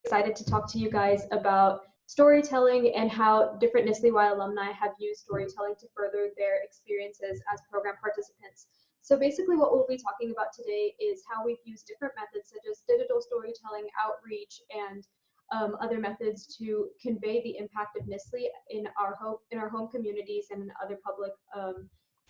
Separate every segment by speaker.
Speaker 1: excited to talk to you guys about storytelling and how different NSLI-Y alumni have used storytelling to further their experiences as program participants. So basically what we'll be talking about today is how we've used different methods such as digital storytelling, outreach, and other methods to convey the impact of NSLI in our home communities and in other public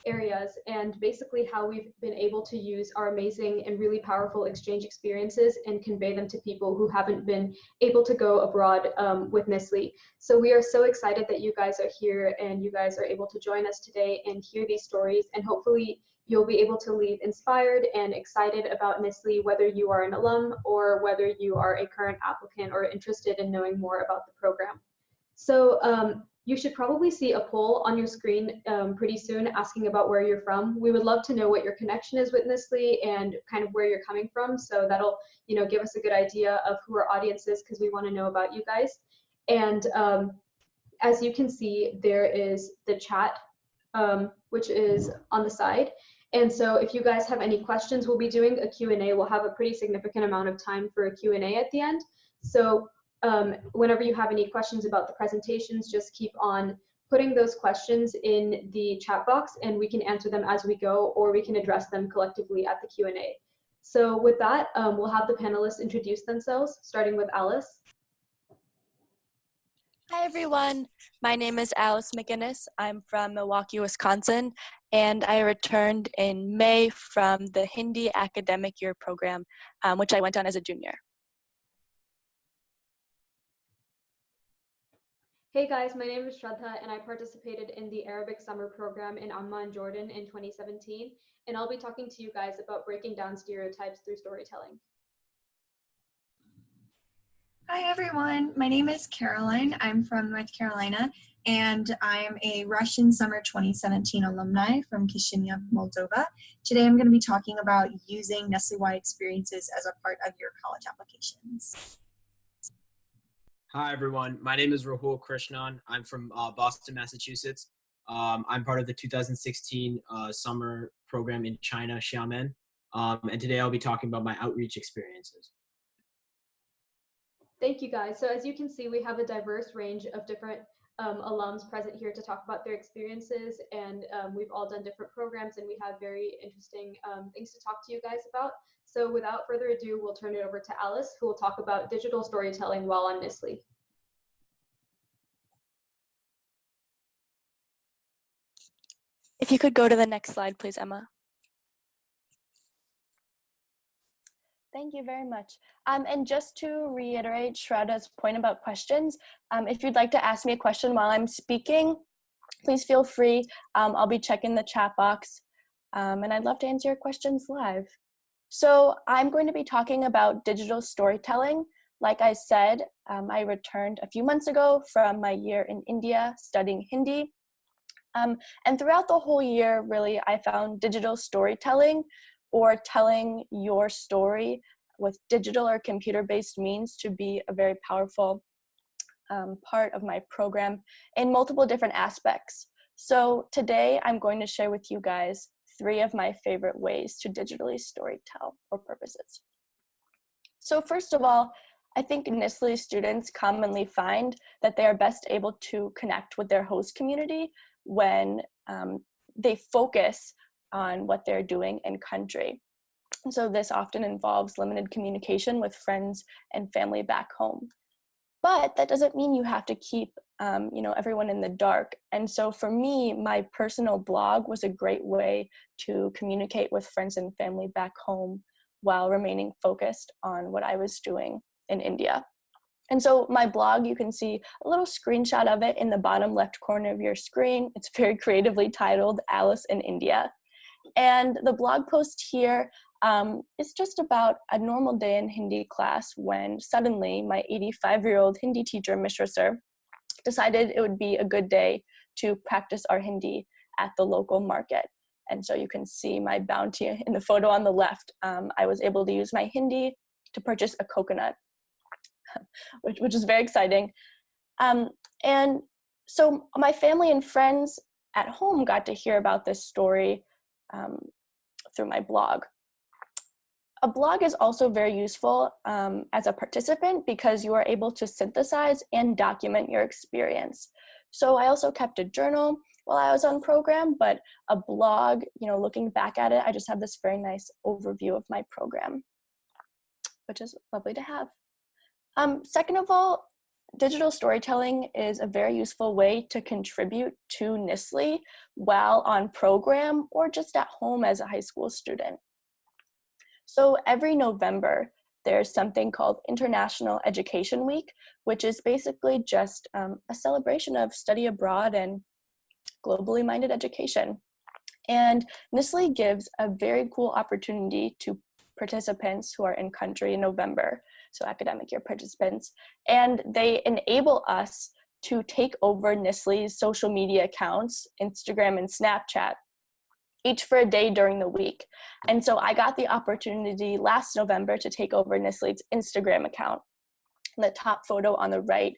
Speaker 1: areas, and basically how we've been able to use our amazing and really powerful exchange experiences and convey them to people who haven't been able to go abroad with NSLI. So we are so excited that you guys are here and you guys are able to join us today and hear these stories, and hopefully you'll be able to leave inspired and excited about NSLI, whether you are an alum or whether you are a current applicant or interested in knowing more about the program. So you should probably see a poll on your screen pretty soon asking about where you're from. We would love to know what your connection is with NSLI and kind of where you're coming from. So that'll, give us a good idea of who our audience is, because we want to know about you guys. And as you can see, there is the chat, which is on the side. And so if you guys have any questions, we'll be doing a Q&A. We'll have a pretty significant amount of time for a Q&A at the end. So whenever you have any questions about the presentations, just keep on putting those questions in the chat box and we can answer them as we go, or we can address them collectively at the Q&A. So with that, we'll have the panelists introduce themselves, starting with Alice.
Speaker 2: Hi everyone, my name is Alice McGinnis. I'm from Milwaukee, Wisconsin, and I returned in May from the Hindi Academic Year program, which I went on as a junior.
Speaker 1: Hey guys, my name is Shraddha and I participated in the Arabic Summer Program in Amman, Jordan in 2017, and I'll be talking to you guys about breaking down stereotypes through storytelling.
Speaker 3: Hi everyone, my name is Caroline. I'm from North Carolina and I'm a Russian Summer 2017 alumni from Chisinau, Moldova. Today I'm going to be talking about using NSLI-Y experiences as a part of your college applications.
Speaker 4: Hi everyone, my name is Rahul Krishnan. I'm from Boston, Massachusetts. I'm part of the 2016 summer program in China, Xiamen, and today I'll be talking about my outreach experiences.
Speaker 1: Thank you guys. So as you can see, we have a diverse range of different alums present here to talk about their experiences, and we've all done different programs and we have very interesting things to talk to you guys about. So without further ado, we'll turn it over to Alice, who will talk about digital storytelling while on NSLI.
Speaker 2: If you could go to the next slide, please, Emma. Thank you very much. And just to reiterate Shraddha's point about questions, if you'd like to ask me a question while I'm speaking, please feel free. I'll be checking the chat box, and I'd love to answer your questions live. So I'm going to be talking about digital storytelling. Like I said, I returned a few months ago from my year in India studying Hindi. And throughout the whole year, really, I found digital storytelling, or telling your story with digital or computer-based means, to be a very powerful part of my program in multiple different aspects. So today I'm going to share with you guys 3 of my favorite ways to digitally storytell or purposes. So first of all, I think NSLI students commonly find that they are best able to connect with their host community when they focus on what they're doing in country. And so this often involves limited communication with friends and family back home. But that doesn't mean you have to keep everyone in the dark. And so for me, my personal blog was a great way to communicate with friends and family back home while remaining focused on what I was doing in India. And so my blog, you can see a little screenshot of it in the bottom left corner of your screen. It's very creatively titled Alice in India. And the blog post here is just about a normal day in Hindi class when suddenly my 85-year-old Hindi teacher, Mishra sir, decided it would be a good day to practice our Hindi at the local market. And so you can see my bounty in the photo on the left. I was able to use my Hindi to purchase a coconut, which is very exciting. And so my family and friends at home got to hear about this story through my blog. a blog is also very useful as a participant because you are able to synthesize and document your experience. So I also kept a journal while I was on program, but a blog, looking back at it, I just have this very nice overview of my program, which is lovely to have. Second of all, digital storytelling is a very useful way to contribute to NSLI while on program or just at home as a high school student. So every November, there's something called International Education Week, which is basically just a celebration of study abroad and globally minded education. And NSLI gives a very cool opportunity to participants who are in country in November, so academic year participants, and they enable us to take over NSLI's social media accounts, Instagram and Snapchat, each for a day during the week. And so I got the opportunity last November to take over NSLI's Instagram account. The top photo on the right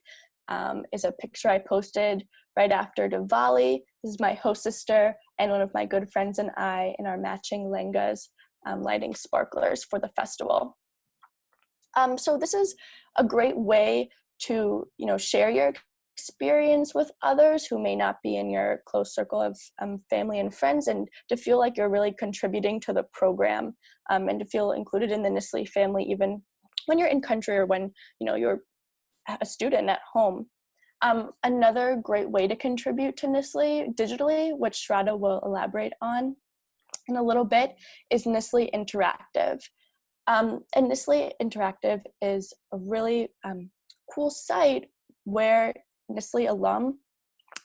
Speaker 2: is a picture I posted right after Diwali. This is my host sister and one of my good friends and I in our matching lehengas, lighting sparklers for the festival. So this is a great way to, share your experience with others who may not be in your close circle of family and friends, and to feel like you're really contributing to the program, and to feel included in the NSLI family even when you're in country or when, you're a student at home. Another great way to contribute to NSLI digitally, which Shraddha will elaborate on in a little bit, is NSLI Interactive. And NSLI Interactive is a really cool site where NSLI alum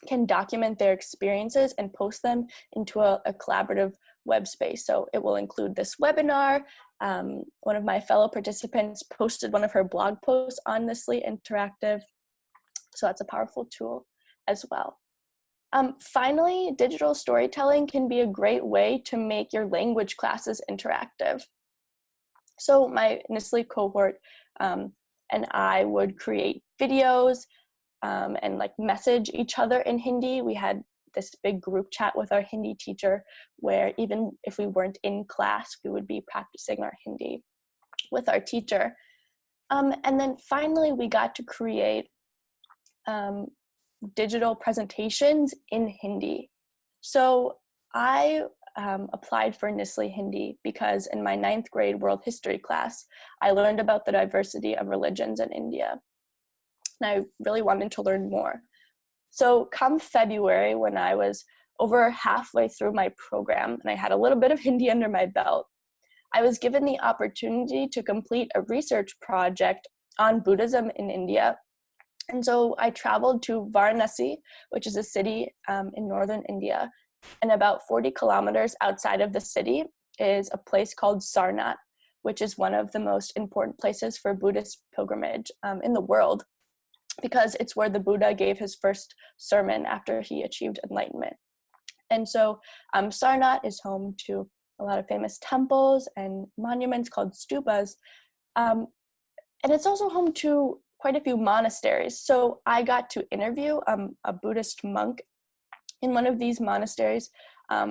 Speaker 2: can document their experiences and post them into a collaborative web space. So it will include this webinar. One of my fellow participants posted one of her blog posts on NSLI Interactive. So that's a powerful tool as well. Finally, digital storytelling can be a great way to make your language classes interactive. So my NSLI cohort and I would create videos and message each other in Hindi. We had this big group chat with our Hindi teacher where even if we weren't in class, we would be practicing our Hindi with our teacher. And then finally, we got to create digital presentations in Hindi. So I applied for NSLI Hindi because in my 9th grade world history class, I learned about the diversity of religions in India. And I really wanted to learn more. So come February, when I was over halfway through my program and I had a little bit of Hindi under my belt, I was given the opportunity to complete a research project on Buddhism in India. And so I traveled to Varanasi, which is a city in northern India, and about 40 kilometers outside of the city is a place called Sarnath, which is one of the most important places for Buddhist pilgrimage in the world, because it's where the Buddha gave his first sermon after he achieved enlightenment. And so Sarnath is home to a lot of famous temples and monuments called stupas. And it's also home to quite a few monasteries. So I got to interview a Buddhist monk in one of these monasteries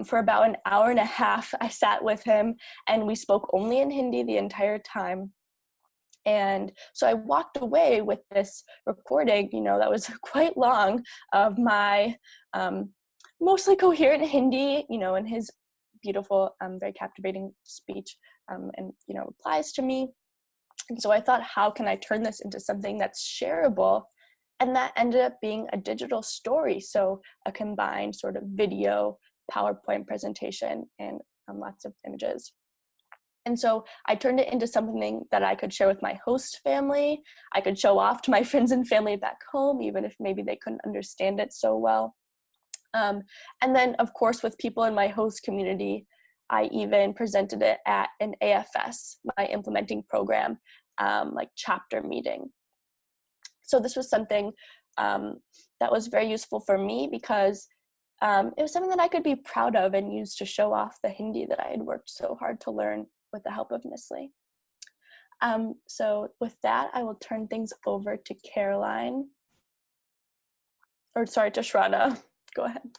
Speaker 2: for about an hour and a half. I sat with him and we spoke only in Hindi the entire time. And so I walked away with this recording, that was quite long, of my mostly coherent Hindi, and his beautiful, very captivating speech and, replies to me. And so I thought, how can I turn this into something that's shareable? And that ended up being a digital story. So a combined sort of video, PowerPoint presentation, and lots of images. And so I turned it into something that I could share with my host family. I could show off to my friends and family back home, even if maybe they couldn't understand it so well. And then, of course, with people in my host community, I even presented it at an AFS, my implementing program, chapter meeting. So this was something that was very useful for me because it was something that I could be proud of and use to show off the Hindi that I had worked so hard to learn with the help of NSLI. So with that, I will turn things over to Caroline. To Shraddha. Go ahead.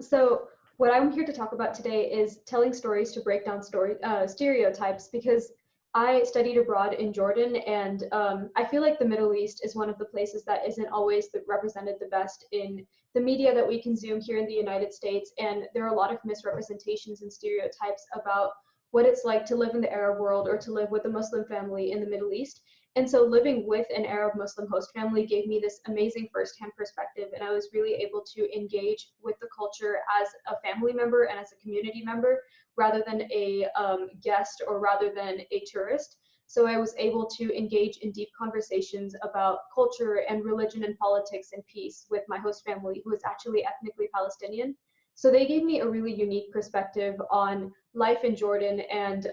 Speaker 1: So what I'm here to talk about today is telling stories to break down stereotypes, because I studied abroad in Jordan, and I feel like the Middle East is one of the places that isn't always represented the best in the media that we consume here in the United States. And there are a lot of misrepresentations and stereotypes about what it's like to live in the Arab world or to live with a Muslim family in the Middle East. And so living with an Arab Muslim host family gave me this amazing firsthand perspective, and I was really able to engage with the culture as a family member and as a community member, rather than a guest or rather than a tourist. So I was able to engage in deep conversations about culture and religion and politics and peace with my host family, who is actually ethnically Palestinian. So they gave me a really unique perspective on life in Jordan, and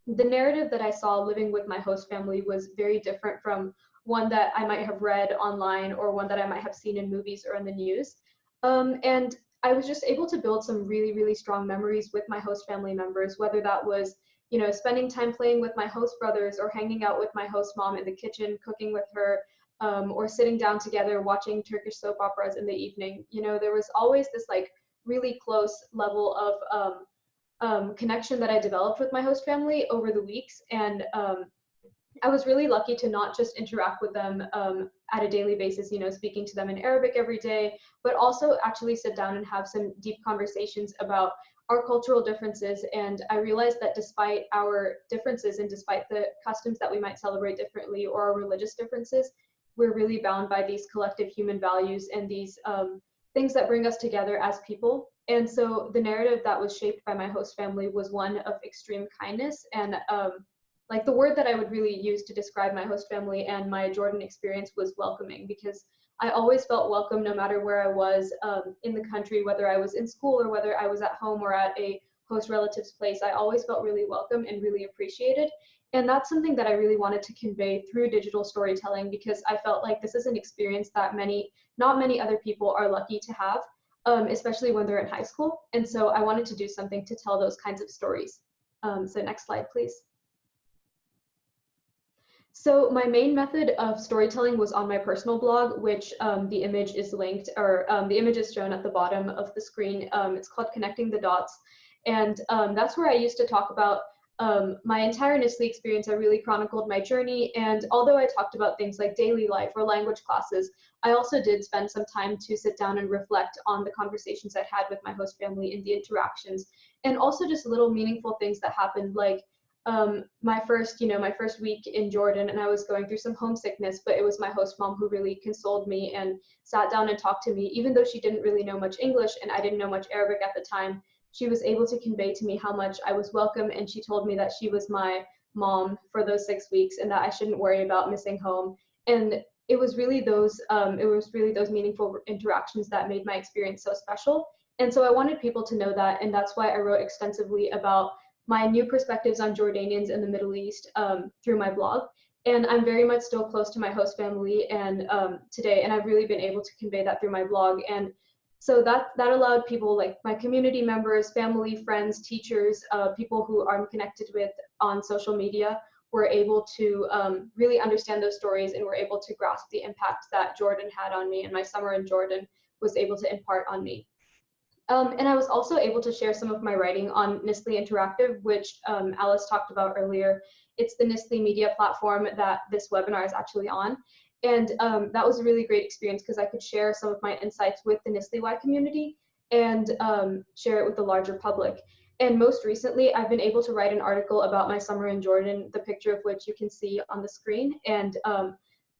Speaker 1: the narrative that I saw living with my host family was very different from one that I might have read online or one that I might have seen in movies or in the news. And I was just able to build some really, really strong memories with my host family members, whether that was, you know, spending time playing with my host brothers or hanging out with my host mom in the kitchen, cooking with her, or sitting down together watching Turkish soap operas in the evening. You know, there was always this like really close level of connection that I developed with my host family over the weeks. And I was really lucky to not just interact with them at a daily basis, you know, speaking to them in Arabic every day, but also actually sit down and have some deep conversations about our cultural differences. And I realized that despite our differences and despite the customs that we might celebrate differently or our religious differences, we're really bound by these collective human values and these things that bring us together as people. And so the narrative that was shaped by my host family was one of extreme kindness. And like the word that I would really use to describe my host family and my Jordan experience was welcoming, because I always felt welcome no matter where I was in the country, whether I was in school or whether I was at home or at a host relative's place. I always felt really welcome and really appreciated. And that's something that I really wanted to convey through digital storytelling, because I felt like this is an experience that not many other people are lucky to have, especially when they're in high school. And so I wanted to do something to tell those kinds of stories. So next slide, please. So my main method of storytelling was on my personal blog, which the image is linked, or the image is shown at the bottom of the screen. It's called Connecting the Dots. And that's where I used to talk about my entire NSLI experience. I really chronicled my journey. And although I talked about things like daily life or language classes, I also did spend some time to sit down and reflect on the conversations I had with my host family and the interactions, and also just little meaningful things that happened, like my first week in Jordan, and I was going through some homesickness, but it was my host mom who really consoled me and sat down and talked to me, even though she didn't really know much English and I didn't know much Arabic at the time. She was able to convey to me how much I was welcome, and she told me that she was my mom for those 6 weeks and that I shouldn't worry about missing home. And it was really those meaningful interactions that made my experience so special. And so I wanted people to know that, and that's why I wrote extensively about my new perspectives on Jordanians in the Middle East through my blog. And I'm very much still close to my host family and today, and I've really been able to convey that through my blog. And so that allowed people like my community members, family, friends, teachers, people who I'm connected with on social media were able to really understand those stories and were able to grasp the impact that Jordan had on me and my summer in Jordan was able to impart on me. And I was also able to share some of my writing on NSLI Interactive, which Alice talked about earlier. It's the NSLI media platform that this webinar is actually on. And that was a really great experience because I could share some of my insights with the NSLI-Y community and share it with the larger public. And most recently, I've been able to write an article about my summer in Jordan, the picture of which you can see on the screen. And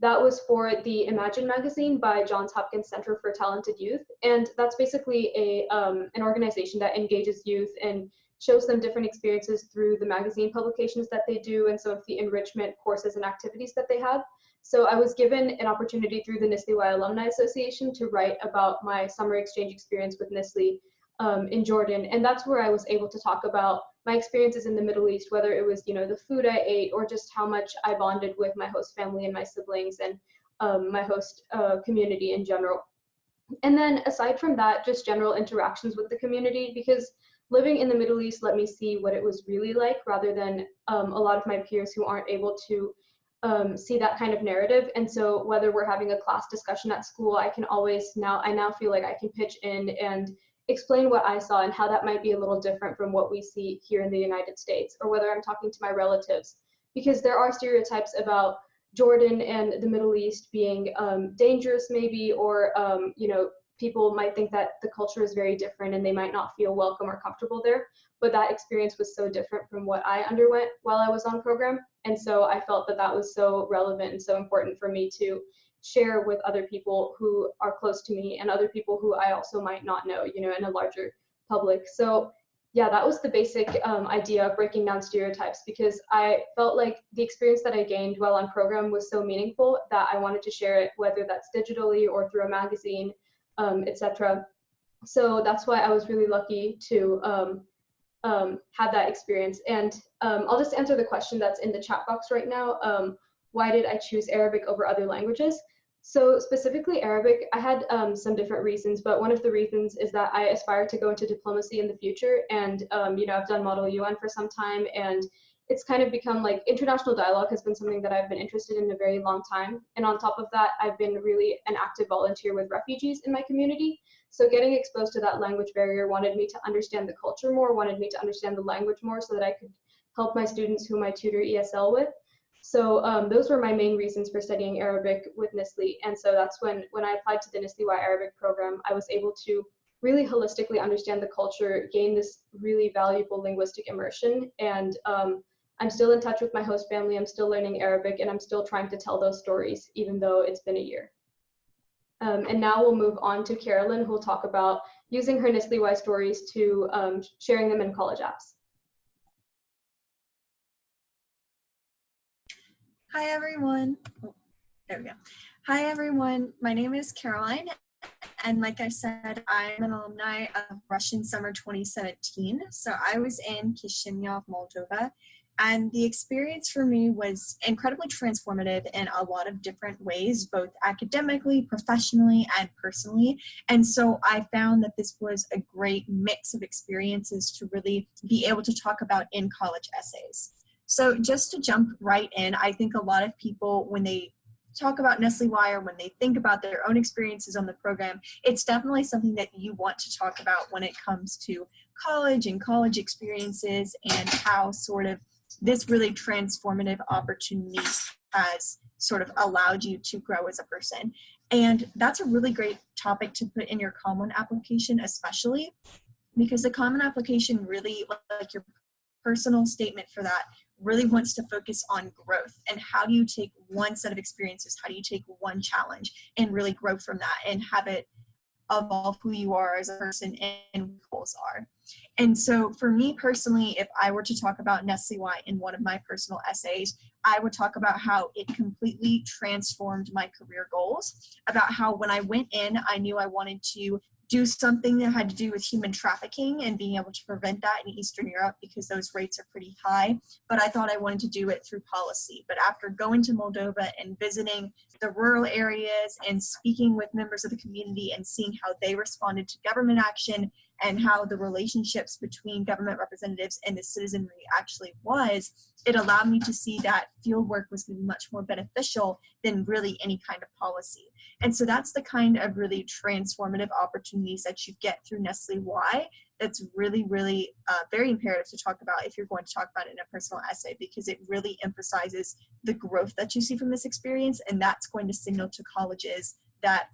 Speaker 1: that was for the Imagine magazine by Johns Hopkins Center for Talented Youth. And that's basically an organization that engages youth and shows them different experiences through the magazine publications that they do and some of the enrichment courses and activities that they have. So I was given an opportunity through the NSLI-Y Alumni Association to write about my summer exchange experience with NSLI in Jordan. And that's where I was able to talk about my experiences in the Middle East, whether it was, the food I ate or just how much I bonded with my host family and my siblings and my host community in general. And then aside from that, just general interactions with the community, because living in the Middle East let me see what it was really like rather than a lot of my peers who aren't able to see that kind of narrative. And so whether we're having a class discussion at school, I now feel like I can pitch in and explain what I saw and how that might be a little different from what we see here in the United States, or whether I'm talking to my relatives, because there are stereotypes about Jordan and the Middle East being dangerous maybe, or people might think that the culture is very different and they might not feel welcome or comfortable there. But that experience was so different from what I underwent while I was on program. And so I felt that that was so relevant and so important for me to share with other people who are close to me and other people who I also might not know, in a larger public. So yeah, that was the basic idea of breaking down stereotypes, because I felt like the experience that I gained while on program was so meaningful that I wanted to share it, whether that's digitally or through a magazine, etc. So that's why I was really lucky to have that experience. And I'll just answer the question that's in the chat box right now. Why did I choose Arabic over other languages? So specifically Arabic, I had some different reasons, but one of the reasons is that I aspire to go into diplomacy in the future. And, I've done Model UN for some time, and it's kind of become like international dialogue has been something that I've been interested in a very long time. And on top of that, I've been really an active volunteer with refugees in my community. So getting exposed to that language barrier wanted me to understand the culture more, wanted me to understand the language more so that I could help my students whom I tutor ESL with. So those were my main reasons for studying Arabic with NSLI. And so that's when I applied to the NSLI-Y Arabic program, I was able to really holistically understand the culture, gain this really valuable linguistic immersion. And I'm still in touch with my host family. I'm still learning Arabic, and I'm still trying to tell those stories, even though it's been a year. And now we'll move on to Carolyn, who will talk about using her NSLI-Y stories to sharing them in college apps.
Speaker 3: Hi, everyone. Oh, there we go. Hi, everyone. My name is Caroline. And like I said, I'm an alumni of Russian Summer 2017. So I was in Chisinau, Moldova. And the experience for me was incredibly transformative in a lot of different ways, both academically, professionally, and personally. And so I found that this was a great mix of experiences to really be able to talk about in college essays. So just to jump right in, I think a lot of people, when they talk about NSLI-Y or when they think about their own experiences on the program, it's definitely something that you want to talk about when it comes to college and college experiences, and how sort of this really transformative opportunity has sort of allowed you to grow as a person. And that's a really great topic to put in your Common application, especially because the Common application really, like your personal statement for that, really wants to focus on growth and how do you take one set of experiences, how do you take one challenge and really grow from that and have it evolve who you are as a person and what goals are. And so for me personally, if I were to talk about NSLI-Y in one of my personal essays, I would talk about how it completely transformed my career goals, about how when I went in, I knew I wanted to do something that had to do with human trafficking and being able to prevent that in Eastern Europe because those rates are pretty high. But I thought I wanted to do it through policy. But after going to Moldova and visiting the rural areas and speaking with members of the community and seeing how they responded to government action and how the relationships between government representatives and the citizenry actually was, it allowed me to see that field work was much more beneficial than really any kind of policy. And so that's the kind of really transformative opportunities that you get through NSLI-Y that's really, really very imperative to talk about if you're going to talk about it in a personal essay, because it really emphasizes the growth that you see from this experience, and that's going to signal to colleges that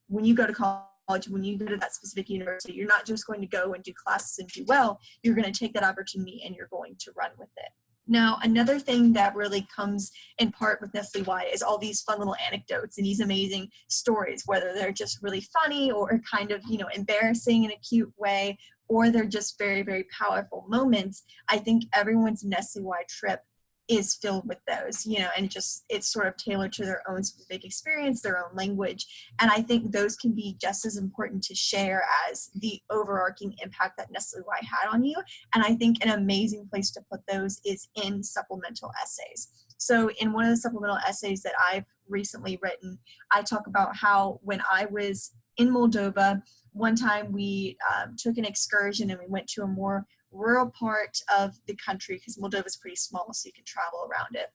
Speaker 3: when you go to college, when you go to that specific university, you're not just going to go and do classes and do well, you're going to take that opportunity and you're going to run with it. Now, another thing that really comes in part with NSLI-Y is all these fun little anecdotes and these amazing stories, whether they're just really funny or kind of, embarrassing in a cute way, or they're just very, very powerful moments. I think everyone's NSLI-Y trip is filled with those, and it's sort of tailored to their own specific experience, their own language. And I think those can be just as important to share as the overarching impact that NSLI-Y had on you. And I think an amazing place to put those is in supplemental essays. So in one of the supplemental essays that I've recently written, I talk about how when I was in Moldova, one time we took an excursion and we went to a more rural part of the country because Moldova is pretty small, so you can travel around it.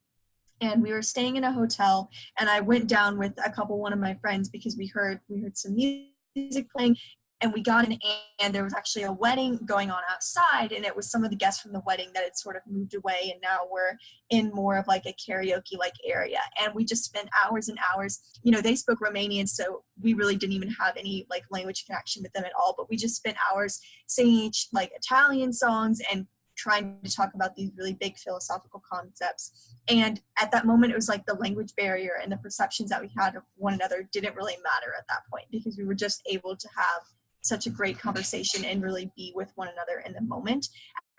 Speaker 3: And we were staying in a hotel, and I went down with one of my friends because we heard some music playing, And we got in, and there was actually a wedding going on outside, and it was some of the guests from the wedding that had sort of moved away, and now we're in more of like a karaoke like area. And we just spent hours and hours. You know, they spoke Romanian, so we really didn't even have any like language connection with them at all, but we just spent hours singing each like Italian songs and trying to talk about these really big philosophical concepts. And at that moment, it was like the language barrier and the perceptions that we had of one another didn't really matter at that point, because we were just able to have such a great conversation and really be with one another in the moment.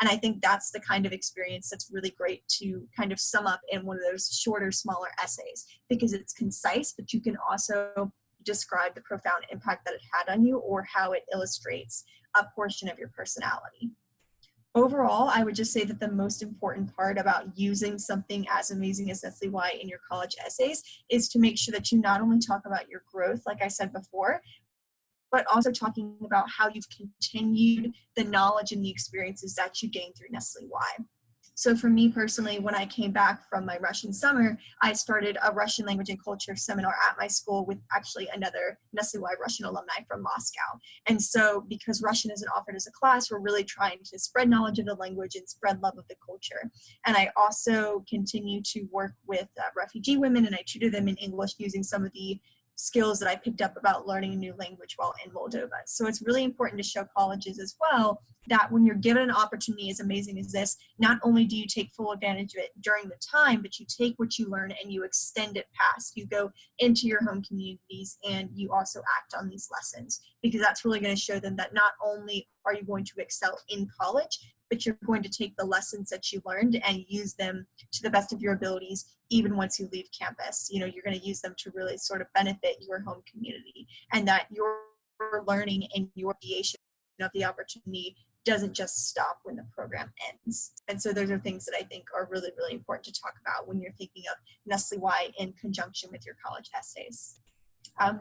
Speaker 3: And I think that's the kind of experience that's really great to kind of sum up in one of those shorter, smaller essays, because it's concise, but you can also describe the profound impact that it had on you or how it illustrates a portion of your personality. Overall, I would just say that the most important part about using something as amazing as NSLI-Y in your college essays is to make sure that you not only talk about your growth, like I said before, but also talking about how you've continued the knowledge and the experiences that you gained through NSLI-Y. So for me personally, when I came back from my Russian summer, I started a Russian language and culture seminar at my school with actually another NSLI-Y Russian alumni from Moscow. And so because Russian isn't offered as a class, we're really trying to spread knowledge of the language and spread love of the culture. And I also continue to work with refugee women, and I tutor them in English using some of the skills that I picked up about learning a new language while in Moldova. So it's really important to show colleges as well that when you're given an opportunity as amazing as this, not only do you take full advantage of it during the time, but you take what you learn and you extend it past. You go into your home communities and you also act on these lessons, because that's really going to show them that not only are you going to excel in college, but you're going to take the lessons that you learned and use them to the best of your abilities, even once you leave campus. You know, you're going to use them to really sort of benefit your home community, and that your learning and your creation of the opportunity doesn't just stop when the program ends. And so those are things that I think are really, really important to talk about when you're thinking of NSLI-Y in conjunction with your college essays.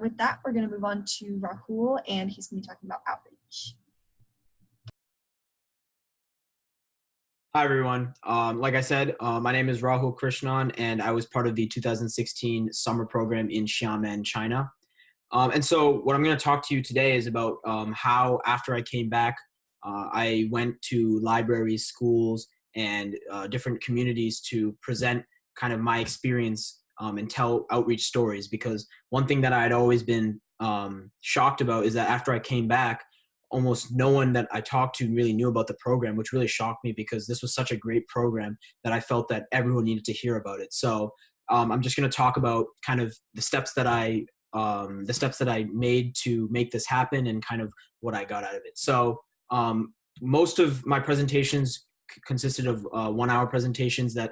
Speaker 3: With that, we're going to move on to Rahul, and he's going to be talking about outreach.
Speaker 4: Hi, everyone. Like I said, my name is Rahul Krishnan, and I was part of the 2016 summer program in Xiamen, China. And so what I'm going to talk to you today is about how, after I came back, I went to libraries, schools, and different communities to present kind of my experience and tell outreach stories. Because one thing that I had always been shocked about is that after I came back, almost no one that I talked to really knew about the program, which really shocked me, because this was such a great program that I felt that everyone needed to hear about it. So I'm just going to talk about kind of the steps that I made to make this happen and kind of what I got out of it. So most of my presentations consisted of 1-hour presentations that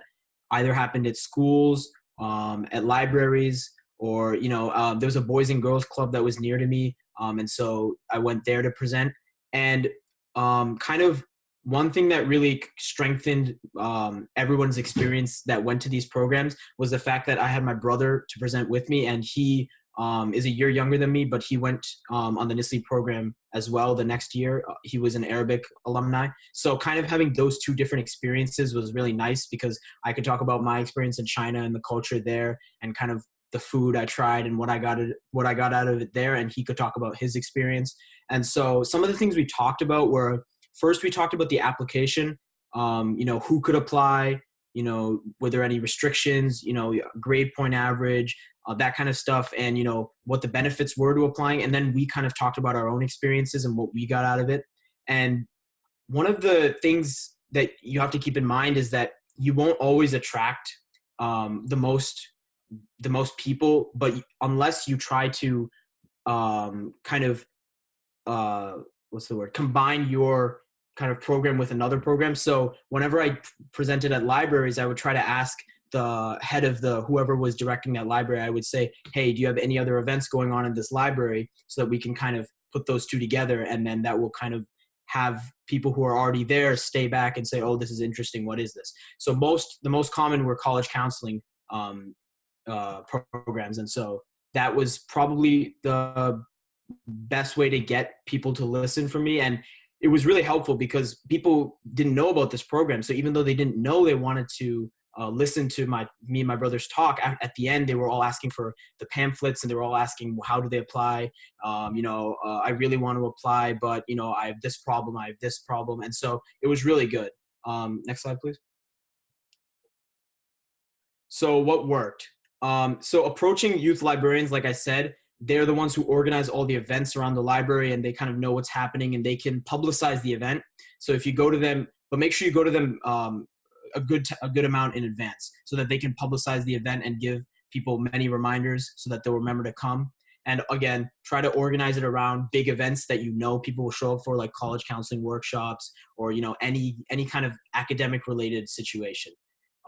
Speaker 4: either happened at schools, at libraries, or, you know, there was a Boys and Girls Club that was near to me. And so I went there to present. And kind of one thing that really strengthened everyone's experience that went to these programs was the fact that I had my brother to present with me, and he is a year younger than me, but he went on the NSLI program as well the next year. He was an Arabic alumni. So kind of having those two different experiences was really nice, because I could talk about my experience in China and the culture there, and kind of the food I tried and what I got out of it there, and he could talk about his experience. And so some of the things we talked about were, first we talked about the application, you know, who could apply, you know, were there any restrictions, you know, grade point average, that kind of stuff, and, you know, what the benefits were to applying. And then we kind of talked about our own experiences and what we got out of it. And one of the things that you have to keep in mind is that you won't always attract the most people, but unless you try to kind of combine your kind of program with another program. So whenever I presented at libraries, I would try to ask the head of whoever was directing that library. I would say, hey, do you have any other events going on in this library, so that we can kind of put those two together, and then that will kind of have people who are already there stay back and say, oh, this is interesting, what is this? So the most common were college counseling programs. And so that was probably the best way to get people to listen for me. And it was really helpful because people didn't know about this program. So even though they didn't know they wanted to listened to me and my brother's talk, at the end, they were all asking for the pamphlets, and they were all asking, well, how do they apply? I really want to apply, but, I have this problem, And so it was really good. Next slide, please. So what worked? So approaching youth librarians, like I said, they're the ones who organize all the events around the library, and they kind of know what's happening, and they can publicize the event. So if you go to them, but make sure you go to them a good amount in advance, so that they can publicize the event and give people many reminders so that they'll remember to come. And again, try to organize it around big events that people will show up for, like college counseling workshops, or any kind of academic related situation.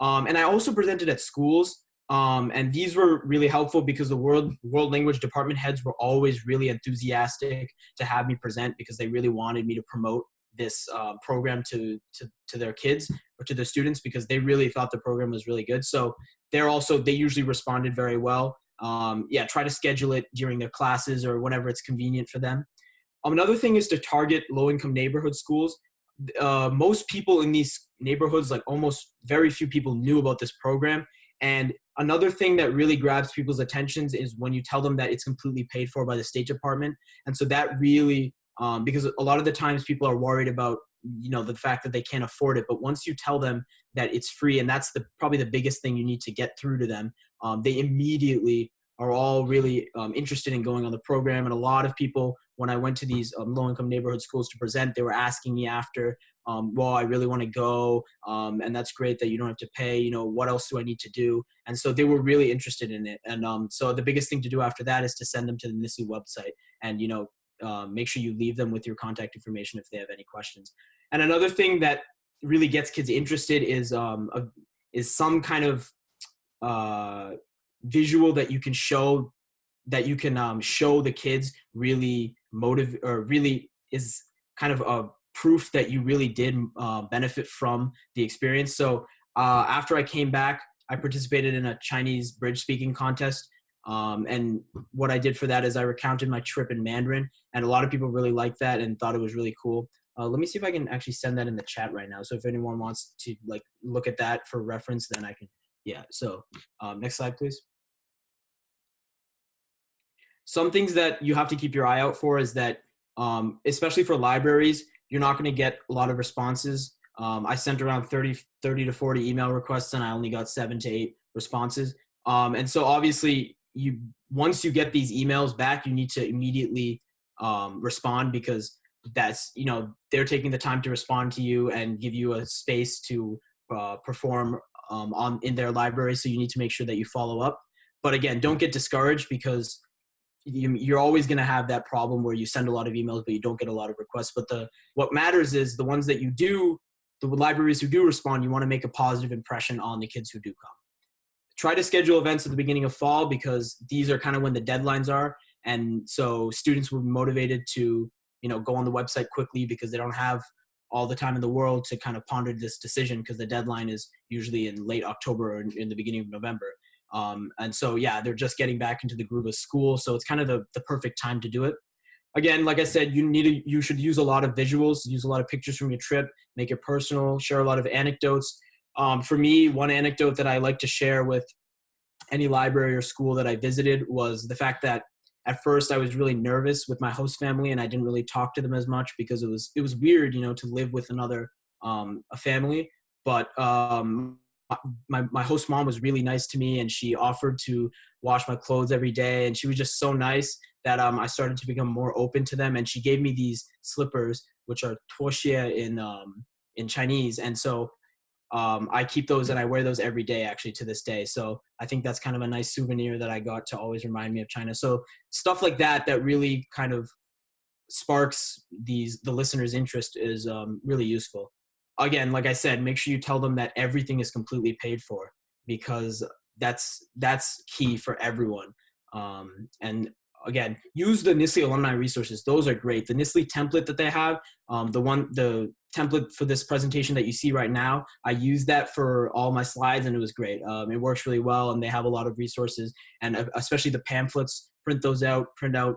Speaker 4: And I also presented at schools, and these were really helpful because the world language department heads were always really enthusiastic to have me present, because they really wanted me to promote this program to their kids or to their students, because they really thought the program was really good. So they usually responded very well. Try to schedule it during their classes or whenever it's convenient for them. Another thing is to target low-income neighborhood schools. Most people in these neighborhoods, like almost very few people, knew about this program. And another thing that really grabs people's attentions is when you tell them that it's completely paid for by the State Department. And so that really, because a lot of the times people are worried about, the fact that they can't afford it. But once you tell them that it's free, and that's probably the biggest thing you need to get through to them, they immediately are all really interested in going on the program. And a lot of people, when I went to these low-income neighborhood schools to present, they were asking me after, well, I really want to go, and that's great that you don't have to pay, what else do I need to do? And so they were really interested in it. And so the biggest thing to do after that is to send them to the NSLI website, and, make sure you leave them with your contact information if they have any questions. And another thing that really gets kids interested is some kind of visual that you can show, show the kids really really is kind of a proof that you really did benefit from the experience. So after I came back, I participated in a Chinese bridge speaking contest. And what I did for that is I recounted my trip in Mandarin, and a lot of people really liked that and thought it was really cool. Let me see if I can actually send that in the chat right now. So if anyone wants to look at that for reference, then I can. Yeah. So next slide, please. Some things that you have to keep your eye out for is that, especially for libraries, you're not going to get a lot of responses. I sent around 30 to 40 email requests, and I only got 7 to 8 responses. And so obviously, once you get these emails back, you need to immediately respond, because that's, they're taking the time to respond to you and give you a space to perform in their library. So you need to make sure that you follow up. But again, don't get discouraged, because you're always going to have that problem where you send a lot of emails, but you don't get a lot of requests. But what matters is the ones that you do, the libraries who do respond, you want to make a positive impression on the kids who do come. Try to schedule events at the beginning of fall, because these are kind of when the deadlines are. And so students will be motivated to, go on the website quickly, because they don't have all the time in the world to kind of ponder this decision, because the deadline is usually in late October or in the beginning of November. And so, they're just getting back into the groove of school. So it's kind of the perfect time to do it. Again, like I said, you should use a lot of visuals, use a lot of pictures from your trip, make it personal, share a lot of anecdotes. For me, one anecdote that I like to share with any library or school that I visited was the fact that at first I was really nervous with my host family, and I didn't really talk to them as much, because it was weird, to live with another a family. But my host mom was really nice to me, and she offered to wash my clothes every day, and she was just so nice that I started to become more open to them. And she gave me these slippers, which are tuoxie in Chinese, and so I keep those and I wear those every day, actually, to this day. So I think that's kind of a nice souvenir that I got to always remind me of China. So stuff like that really kind of sparks the listener's interest is really useful. Again, like I said, make sure you tell them that everything is completely paid for, because that's key for everyone. And again, use the NSLI alumni resources. Those are great. The NSLI template that they have, the template for this presentation that you see right now, I used that for all my slides, and it was great. It works really well, and they have a lot of resources, and especially the pamphlets. Print out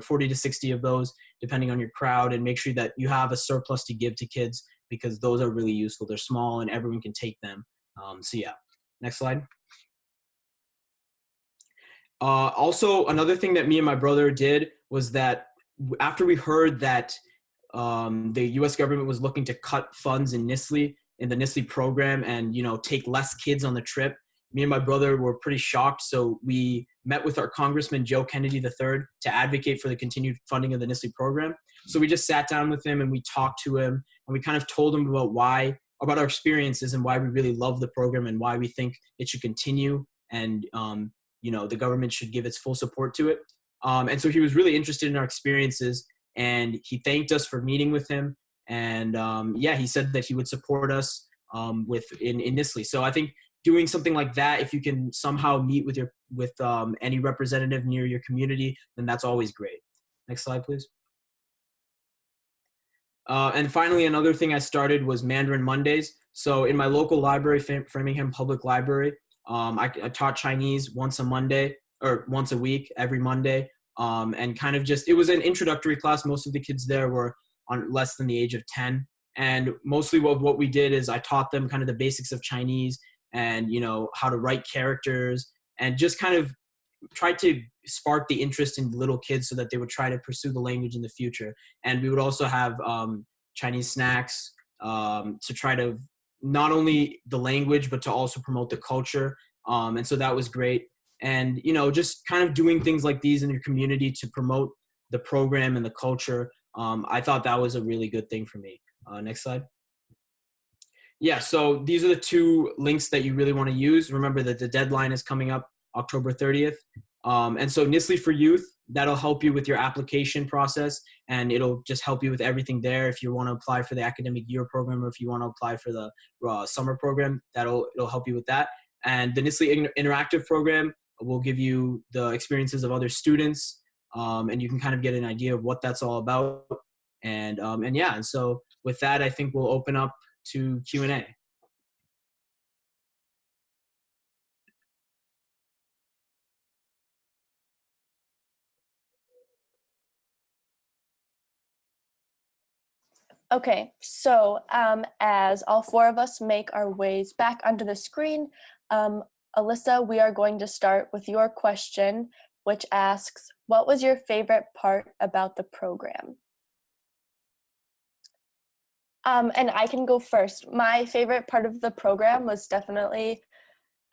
Speaker 4: 40 to 60 of those, depending on your crowd, and make sure that you have a surplus to give to kids, because those are really useful. They're small and everyone can take them. So yeah, next slide. Also, another thing that me and my brother did was that after we heard that the U.S. government was looking to cut funds in NSLI, in the NSLI program, and take less kids on the trip, me and my brother were pretty shocked. So we met with our Congressman Joe Kennedy III to advocate for the continued funding of the NSLI program. So we just sat down with him and we talked to him, and we kind of told him about our experiences and why we really love the program and why we think it should continue, and the government should give its full support to it. And so he was really interested in our experiences, and he thanked us for meeting with him. And he said that he would support us in NSLI. So I think doing something like that, if you can somehow meet with any representative near your community, then that's always great. Next slide, please. And finally, another thing I started was Mandarin Mondays. So in my local library, Pramingham Public Library, I taught Chinese once a week, every Monday. And kind of it was an introductory class. Most of the kids there were on less than the age of 10. And mostly what we did is I taught them kind of the basics of Chinese and, how to write characters, and just kind of tried to spark the interest in little kids so that they would try to pursue the language in the future. And we would also have Chinese snacks to try to not only the language, but to also promote the culture. And so that was great. And, just kind of doing things like these in your community to promote the program and the culture. I thought that was a really good thing for me. Next slide. Yeah, so these are the two links that you really want to use. Remember that the deadline is coming up October 30th. And so NSLI for Youth, that'll help you with your application process, and it'll just help you with everything there. If you want to apply for the academic year program, or if you want to apply for the summer program, it'll help you with that. And the NSLI Interactive program will give you the experiences of other students, and you can kind of get an idea of what that's all about. And so with that, I think we'll open up to Q&A.
Speaker 2: Okay, so as all four of us make our ways back onto the screen, Alyssa, we are going to start with your question, which asks, what was your favorite part about the program? And I can go first. My favorite part of the program was definitely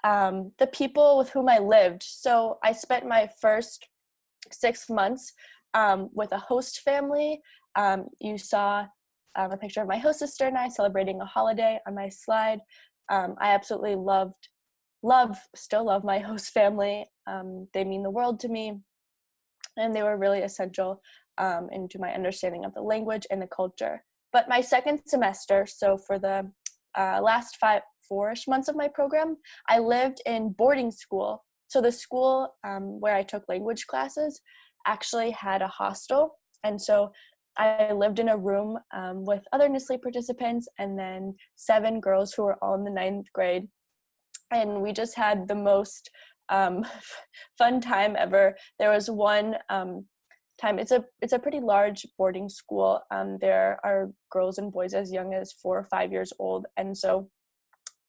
Speaker 2: the people with whom I lived. So I spent my first 6 months with a host family. You saw a picture of my host sister and I celebrating a holiday on my slide. I absolutely still love my host family. They mean the world to me, and they were really essential into my understanding of the language and the culture. But my second semester, so for the last 4-ish months of my program, I lived in boarding school. So the school where I took language classes actually had a hostel. And so I lived in a room with other NSLI participants and then 7 girls who were all in the 9th grade. And we just had the most fun time ever. There was one time, it's a pretty large boarding school. There are girls and boys as young as 4 or 5 years old. And so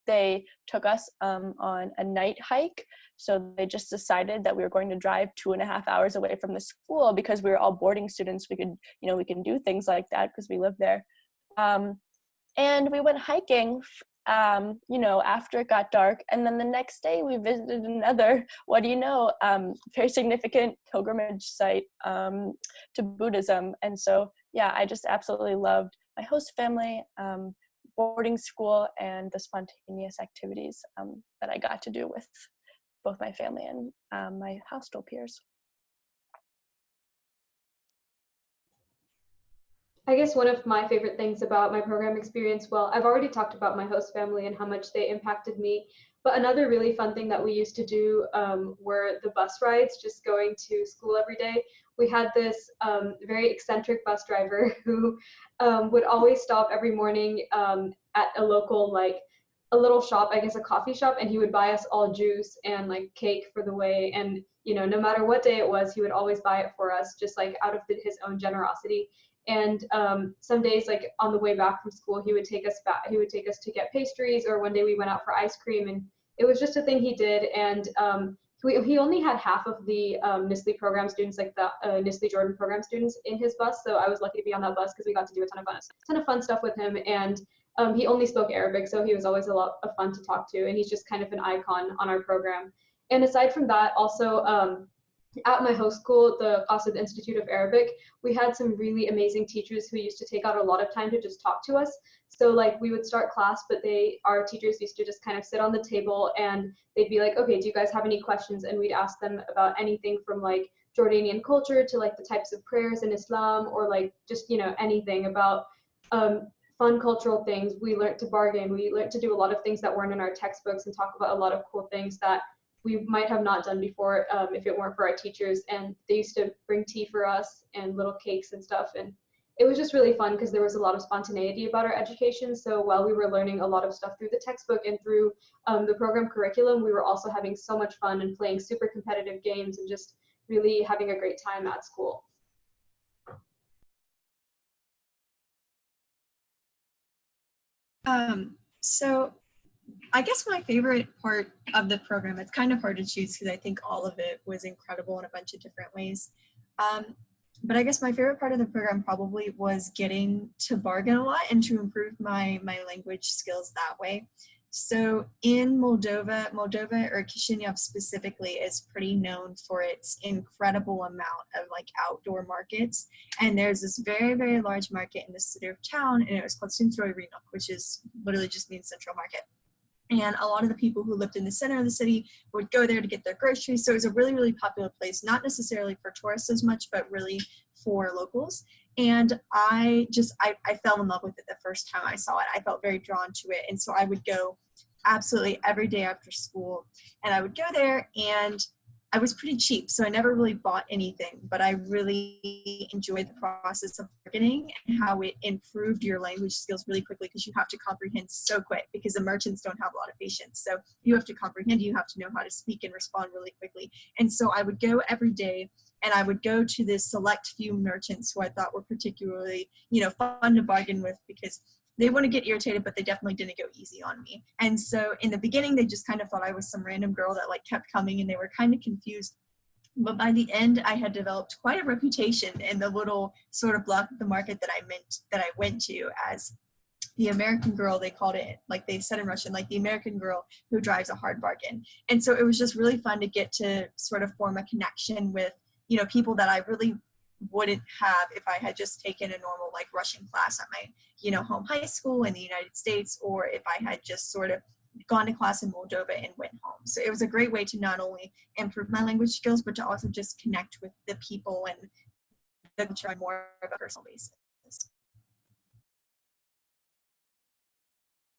Speaker 2: they took us on a night hike. So they just decided that we were going to drive 2.5 hours away from the school because we were all boarding students. We can do things like that because we live there. And we went hiking, after it got dark. And then the next day we visited another, very significant pilgrimage site to Buddhism. And so, yeah, I just absolutely loved my host family, boarding school, and the spontaneous activities that I got to do with both my family and my hostel peers.
Speaker 1: I guess one of my favorite things about my program experience, well, I've already talked about my host family and how much they impacted me, but another really fun thing that we used to do were the bus rides, just going to school every day. We had this very eccentric bus driver who would always stop every morning at a local, a little shop, I guess a coffee shop, and he would buy us all juice and cake for the way. And no matter what day it was, he would always buy it for us, just out of his own generosity. And some days, like on the way back from school, he would take us back. He would take us to get pastries, or one day we went out for ice cream, and it was just a thing he did. And he only had half of the NSLI program students, like the NSLI Jordan program students, in his bus. So I was lucky to be on that bus because we got to do a ton of fun stuff with him. And he only spoke Arabic, so he was always a lot of fun to talk to. And he's just kind of an icon on our program. And aside from that, also at my host school, the Qasid Institute of Arabic, we had some really amazing teachers who used to take out a lot of time to just talk to us. So like we would start class, but our teachers used to just kind of sit on the table and they'd be like, okay, do you guys have any questions? And we'd ask them about anything from like Jordanian culture to like the types of prayers in Islam, or like just, you know, anything about fun cultural things. We learned to bargain. We learned to do a lot of things that weren't in our textbooks and talk about a lot of cool things that we might have not done before if it weren't for our teachers. And they used to bring tea for us and little cakes and stuff. And it was just really fun because there was a lot of spontaneity about our education. So while we were learning a lot of stuff through the textbook and through the program curriculum, we were also having so much fun and playing super competitive games and just really having a great time at school.
Speaker 3: So I guess my favorite part of the program, it's kind of hard to choose because I think all of it was incredible in a bunch of different ways. But I guess my favorite part of the program probably was getting to bargain a lot and to improve my language skills that way. So in Moldova or Chisinau specifically is pretty known for its incredible amount of like outdoor markets. And there's this very, very large market in the center of town, and it was called Suntroi Rinok, which is literally just means central market. And a lot of the people who lived in the center of the city would go there to get their groceries. So it was a really, really popular place, not necessarily for tourists as much, but really for locals. And I fell in love with it the first time I saw it. I felt very drawn to it. And so I would go absolutely every day after school. And I would go there, and I was pretty cheap, so I never really bought anything, but I really enjoyed the process of bargaining and how it improved your language skills really quickly, because you have to comprehend so quick because the merchants don't have a lot of patience. So you have to comprehend, you have to know how to speak and respond really quickly. And so I would go every day, and I would go to this select few merchants who I thought were particularly, fun to bargain with, because they want to get irritated, but they definitely didn't go easy on me. And so in the beginning, they just kind of thought I was some random girl that like kept coming, and they were kind of confused. But by the end, I had developed quite a reputation in the little sort of block of the market that I went to as the American girl. They called it, like they said in Russian, like the American girl who drives a hard bargain. And so it was just really fun to get to sort of form a connection with, people that I really wouldn't have if I had just taken a normal like Russian class at my, home high school in the United States, or if I had just sort of gone to class in Moldova and went home. So it was a great way to not only improve my language skills, but to also just connect with the people and the culture on more of a personal basis.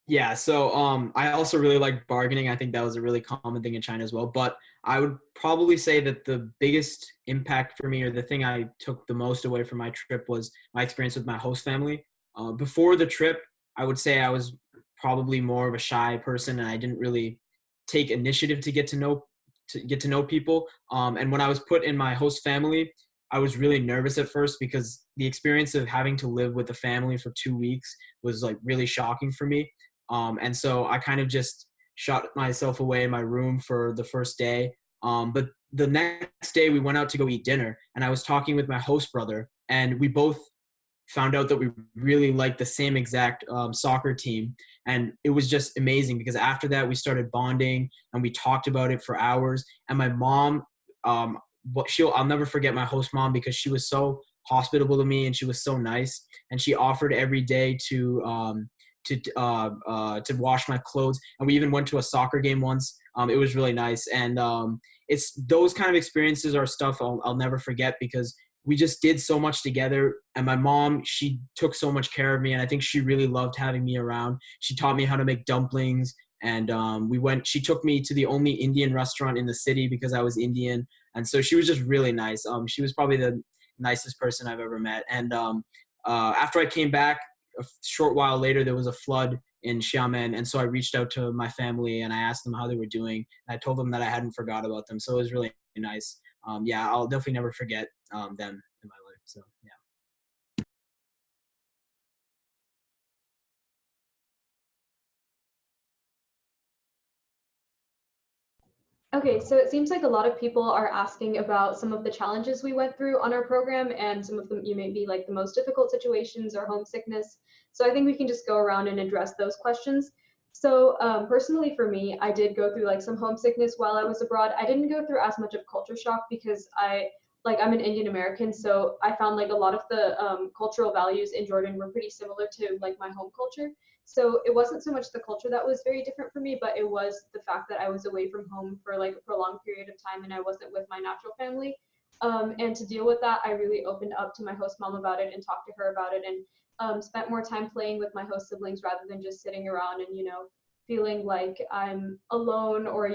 Speaker 4: Yeah, so I also really like bargaining. I think that was a really common thing in China as well. But I would probably say that the biggest impact for me, or the thing I took the most away from my trip, was my experience with my host family. Before the trip, I would say I was probably more of a shy person, and I didn't really take initiative to get to know people. And when I was put in my host family, I was really nervous at first, because the experience of having to live with a family for 2 weeks was like really shocking for me. And so I kind of just shut myself away in my room for the first day. But the next day we went out to go eat dinner, and I was talking with my host brother, and we both found out that we really liked the same exact soccer team. And it was just amazing, because after that we started bonding and we talked about it for hours. And my mom, I'll never forget my host mom, because she was so hospitable to me and she was so nice. And she offered every day to wash my clothes, and we even went to a soccer game once. It was really nice. And it's those kind of experiences are stuff I'll never forget, because we just did so much together. And my mom, she took so much care of me, and I think she really loved having me around. She taught me how to make dumplings, and she took me to the only Indian restaurant in the city because I was Indian. And so she was just really nice. She was probably the nicest person I've ever met. And after I came back, a short while later, there was a flood in Xiamen. And so I reached out to my family and I asked them how they were doing. And I told them that I hadn't forgot about them. So it was really nice. Yeah, I'll definitely never forget them in my life. So, yeah.
Speaker 1: Okay, so it seems like a lot of people are asking about some of the challenges we went through on our program, and some of them you may be like the most difficult situations or homesickness. So I think we can just go around and address those questions. So personally for me, I did go through like some homesickness while I was abroad. I didn't go through as much of culture shock because I'm an Indian American, so I found like a lot of the cultural values in Jordan were pretty similar to like my home culture. So it wasn't so much the culture that was very different for me, but it was the fact that I was away from home for like a prolonged period of time and I wasn't with my natural family. And to deal with that, I really opened up to my host mom about it and talked to her about it, and spent more time playing with my host siblings rather than just sitting around and, feeling like I'm alone, or,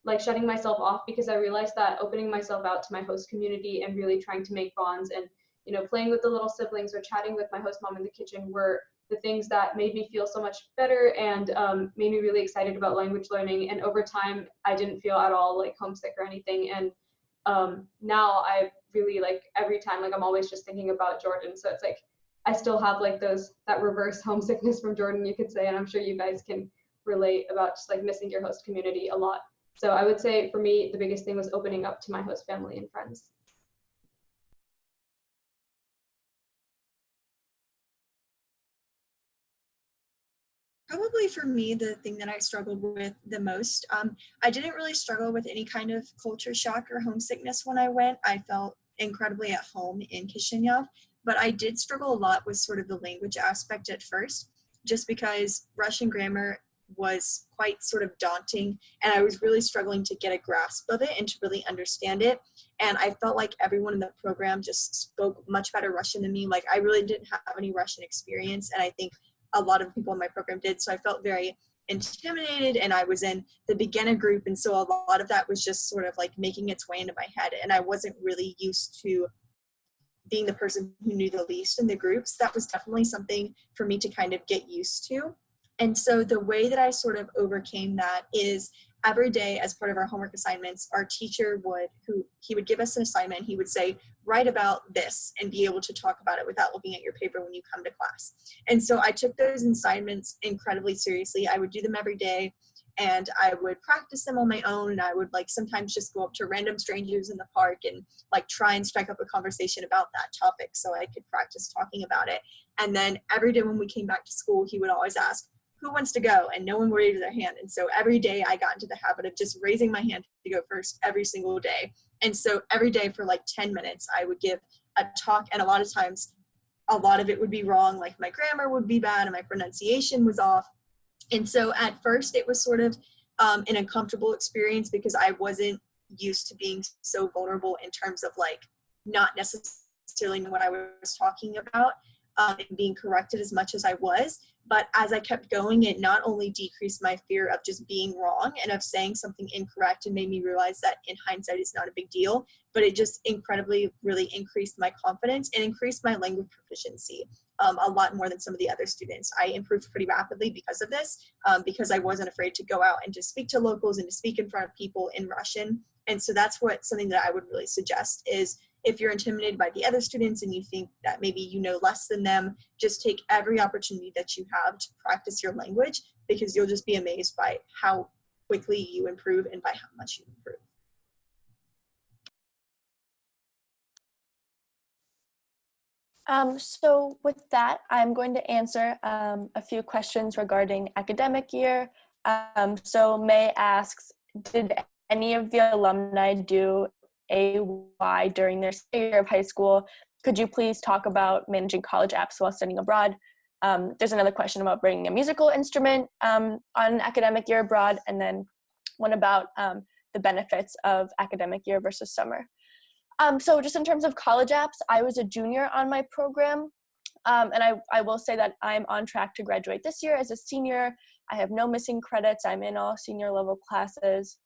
Speaker 1: like shutting myself off, because I realized that opening myself out to my host community and really trying to make bonds and, playing with the little siblings or chatting with my host mom in the kitchen were the things that made me feel so much better, and made me really excited about language learning. And over time, I didn't feel at all like homesick or anything. And now I really, like, every time, like, I'm always just thinking about Jordan. So it's like I still have like that reverse homesickness from Jordan, you could say. And I'm sure you guys can relate about just like missing your host community a lot. So I would say for me, the biggest thing was opening up to my host family and friends.
Speaker 3: Probably for me, the thing that I struggled with the most, I didn't really struggle with any kind of culture shock or homesickness when I went. I felt incredibly at home in Kishinev, but I did struggle a lot with sort of the language aspect at first, just because Russian grammar was quite sort of daunting, and I was really struggling to get a grasp of it and to really understand it. And I felt like everyone in the program just spoke much better Russian than me. Like, I really didn't have any Russian experience, and I think a lot of people in my program did. So I felt very intimidated, and I was in the beginner group. And so a lot of that was just sort of like making its way into my head. And I wasn't really used to being the person who knew the least in the groups. That was definitely something for me to kind of get used to. And so the way that I sort of overcame that is every day as part of our homework assignments, our teacher would give us an assignment. He would say, write about this, and be able to talk about it without looking at your paper when you come to class. And so I took those assignments incredibly seriously. I would do them every day, and I would practice them on my own. And I would like sometimes just go up to random strangers in the park and like try and strike up a conversation about that topic so I could practice talking about it. And then every day when we came back to school, he would always ask, who wants to go? And no one would raise their hand. And so every day I got into the habit of just raising my hand to go first every single day. And so every day for like 10 minutes, I would give a talk. And a lot of times, a lot of it would be wrong. Like my grammar would be bad and my pronunciation was off. And so at first it was sort of an uncomfortable experience, because I wasn't used to being so vulnerable in terms of like not necessarily knowing what I was talking about, and being corrected as much as I was. But as I kept going, it not only decreased my fear of just being wrong and of saying something incorrect, and made me realize that in hindsight it's not a big deal, but it just incredibly really increased my confidence and increased my language proficiency a lot more than some of the other students. I improved pretty rapidly because of this, because I wasn't afraid to go out and to speak to locals and to speak in front of people in Russian. And so that's something that I would really suggest is, if you're intimidated by the other students and you think that maybe you know less than them, just take every opportunity that you have to practice your language, because you'll just be amazed by how quickly you improve and by how much you improve.
Speaker 2: So with that, I'm going to answer a few questions regarding academic year. So May asks, did any of the alumni do AY during their year of high school? Could you please talk about managing college apps while studying abroad? There's another question about bringing a musical instrument on an academic year abroad, and then one about the benefits of academic year versus summer. So just in terms of college apps, I was a junior on my program, and I will say that I'm on track to graduate this year as a senior. I have no missing credits. I'm in all senior level classes.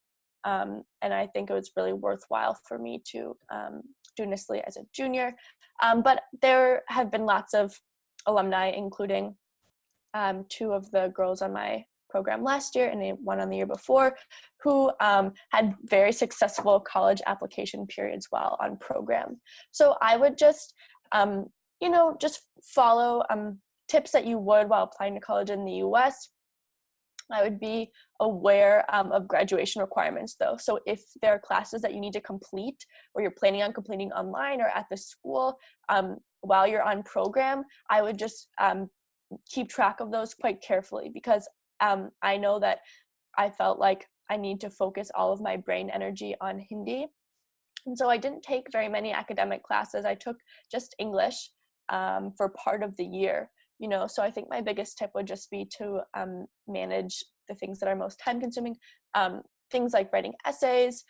Speaker 2: And I think it was really worthwhile for me to do NSLI as a junior. But there have been lots of alumni, including 2 of the girls on my program last year and one on the year before, who had very successful college application periods while on program. So I would just, just follow tips that you would while applying to college in the US. I would be aware of graduation requirements though. So if there are classes that you need to complete or you're planning on completing online or at the school while you're on program, I would just keep track of those quite carefully, because I know that I felt like I need to focus all of my brain energy on Hindi. And so I didn't take very many academic classes. I took just English for part of the year. So I think my biggest tip would just be to manage the things that are most time consuming, things like writing essays.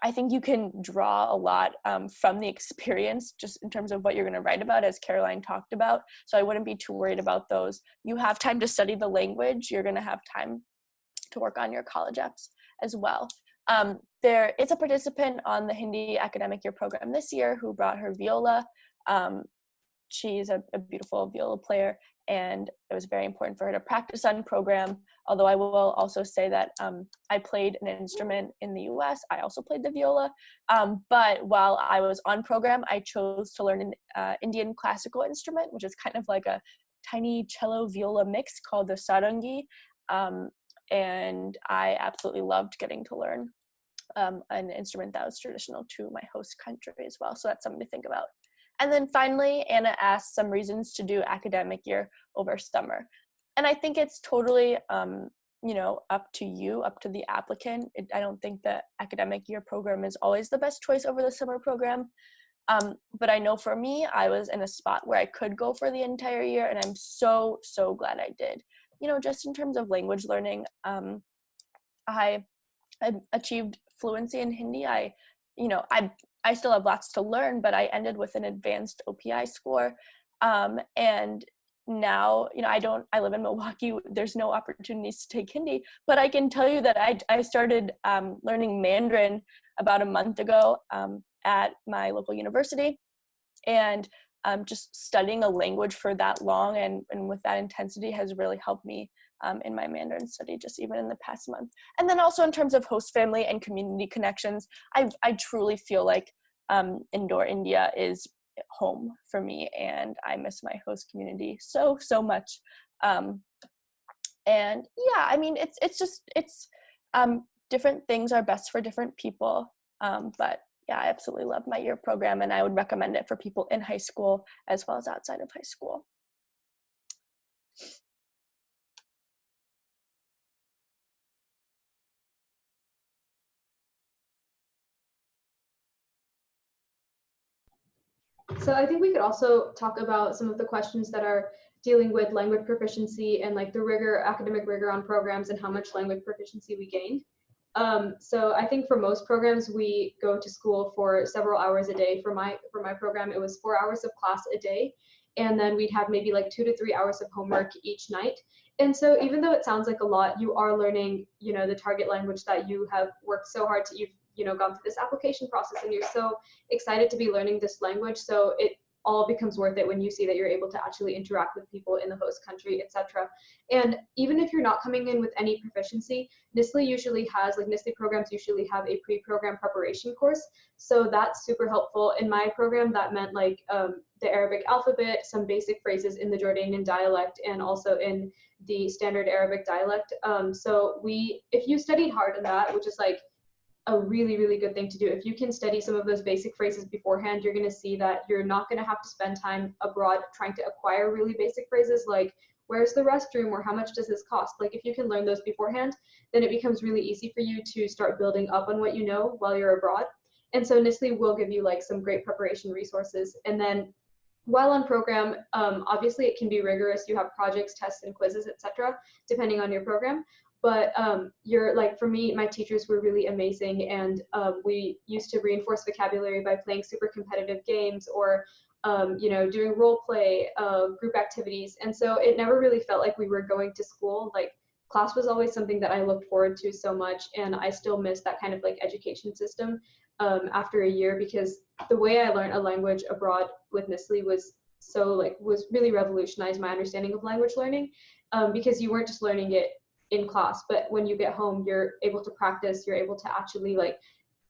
Speaker 2: I think you can draw a lot from the experience, just in terms of what you're going to write about, as Caroline talked about. So I wouldn't be too worried about those. You have time to study the language. You're going to have time to work on your college apps as well. There is a participant on the Hindi Academic Year program this year who brought her viola. She's a beautiful viola player, and it was very important for her to practice on program. Although I will also say that I played an instrument in the US. I also played the viola. But while I was on program, I chose to learn an Indian classical instrument, which is kind of like a tiny cello viola mix called the sarangi. And I absolutely loved getting to learn an instrument that was traditional to my host country as well. So that's something to think about. And then finally, Anna asked some reasons to do academic year over summer. And I think it's totally, up to you, up to the applicant. I don't think the academic year program is always the best choice over the summer program. But I know for me, I was in a spot where I could go for the entire year, and I'm so, so glad I did. Just in terms of language learning, I achieved fluency in Hindi. I still have lots to learn, but I ended with an advanced OPI score. And now, I live in Milwaukee. There's no opportunities to take Hindi, but I can tell you that I started learning Mandarin about a month ago at my local university. And just studying a language for that long and with that intensity has really helped me in my Mandarin study, just even in the past month. And then also in terms of host family and community connections, I truly feel like Indore, India is home for me, and I miss my host community so, so much. And yeah, I mean, it's different things are best for different people. But yeah, I absolutely love my year program, and I would recommend it for people in high school as well as outside of high school.
Speaker 1: So I think we could also talk about some of the questions that are dealing with language proficiency and like the rigor, academic rigor on programs and how much language proficiency we gained. So I think for most programs, we go to school for several hours a day. For my program, it was 4 hours of class a day. And then we'd have maybe like 2 to 3 hours of homework each night. And so even though it sounds like a lot, you are learning, the target language that you have worked so hard to, you've gone through this application process, and you're so excited to be learning this language. So it all becomes worth it when you see that you're able to actually interact with people in the host country, etc. And even if you're not coming in with any proficiency, NSLI programs usually have a pre-program preparation course. So that's super helpful. In my program, that meant like the Arabic alphabet, some basic phrases in the Jordanian dialect, and also in the standard Arabic dialect. So if you studied hard in that, which is like a really, really good thing to do. If you can study some of those basic phrases beforehand, you're going to see that you're not going to have to spend time abroad trying to acquire really basic phrases like, where's the restroom, or how much does this cost? Like if you can learn those beforehand, then it becomes really easy for you to start building up on what you know while you're abroad. And so NSLI will give you like some great preparation resources. And then while on program, obviously it can be rigorous. You have projects, tests, and quizzes, etc., depending on your program. But for me, my teachers were really amazing, and we used to reinforce vocabulary by playing super competitive games or doing role play, group activities. And so it never really felt like we were going to school. Like class was always something that I looked forward to so much, and I still miss that kind of like education system after a year, because the way I learned a language abroad with NSLI was really revolutionized my understanding of language learning, because you weren't just learning it in class, but when you get home, you're able to practice, you're able to actually like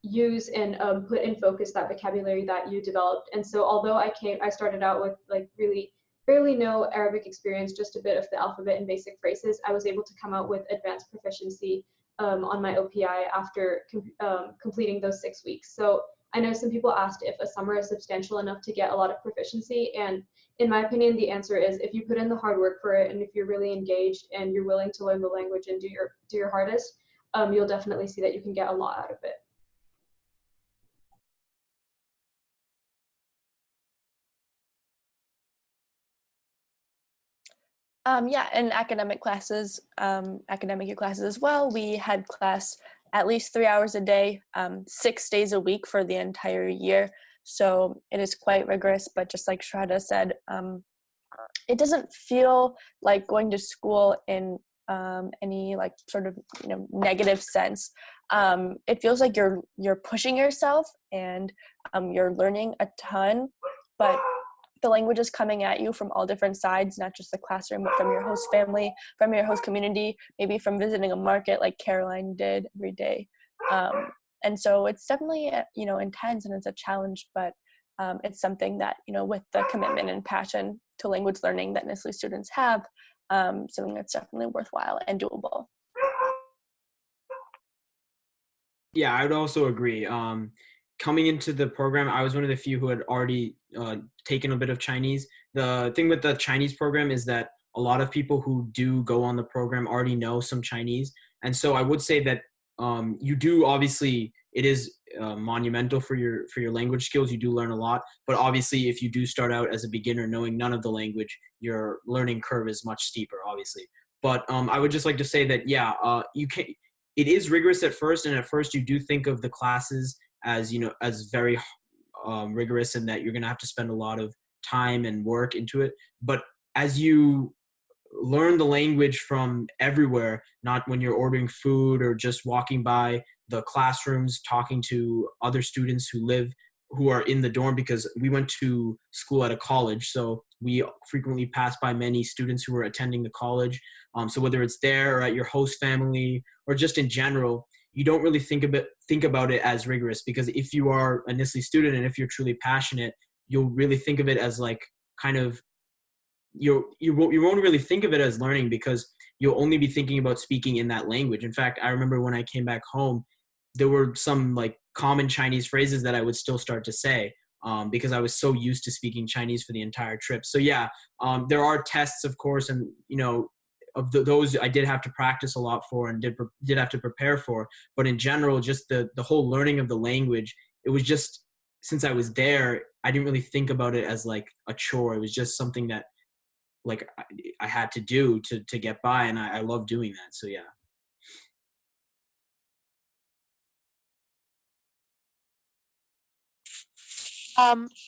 Speaker 1: use and put in focus that vocabulary that you developed. And so although I started out with like really barely no Arabic experience, just a bit of the alphabet and basic phrases, I was able to come out with advanced proficiency on my OPI after completing those 6 weeks. So I know some people asked if a summer is substantial enough to get a lot of proficiency, and in my opinion, the answer is if you put in the hard work for it, and if you're really engaged and you're willing to learn the language and do your hardest, you'll definitely see that you can get a lot out of it.
Speaker 2: Yeah, in academic classes, academic year classes as well, we had class at least 3 hours a day, 6 days a week for the entire year. So it is quite rigorous, but just like Shraddha said, it doesn't feel like going to school in any like sort of negative sense. It feels like you're pushing yourself and you're learning a ton, but the language is coming at you from all different sides, not just the classroom, but from your host family, from your host community, maybe from visiting a market like Caroline did every day. And so it's definitely, intense and it's a challenge, but it's something that, with the commitment and passion to language learning that NSLI students have, something that's definitely worthwhile and doable.
Speaker 4: Yeah, I would also agree. Coming into the program, I was one of the few who had already taken a bit of Chinese. The thing with the Chinese program is that a lot of people who do go on the program already know some Chinese. And so I would say that you do, obviously, it is monumental for your language skills. You do learn a lot. But obviously, if you do start out as a beginner knowing none of the language, your learning curve is much steeper, obviously. But I would just like to say that, yeah, you can. It is rigorous at first, and at first you do think of the classes as as very rigorous, and that you're going to have to spend a lot of time and work into it. But as you learn the language from everywhere, not when you're ordering food or just walking by the classrooms, talking to other students who are in the dorm, because we went to school at a college, so we frequently pass by many students who are attending the college. So whether it's there or at your host family or just in general, you don't really think about it as rigorous, because if you are a NSLI student and if you're truly passionate, you'll really think of it as like kind of you won't really think of it as learning, because you'll only be thinking about speaking in that language. In fact, I remember when I came back home, there were some like common Chinese phrases that I would still start to say because I was so used to speaking Chinese for the entire trip. So yeah, there are tests, of course, and those I did have to practice a lot for and did have to prepare for. But in general, just the whole learning of the language, it was just, since I was there, I didn't really think about it as like a chore. It was just something that like I had to do to get by, and I love doing that. So yeah.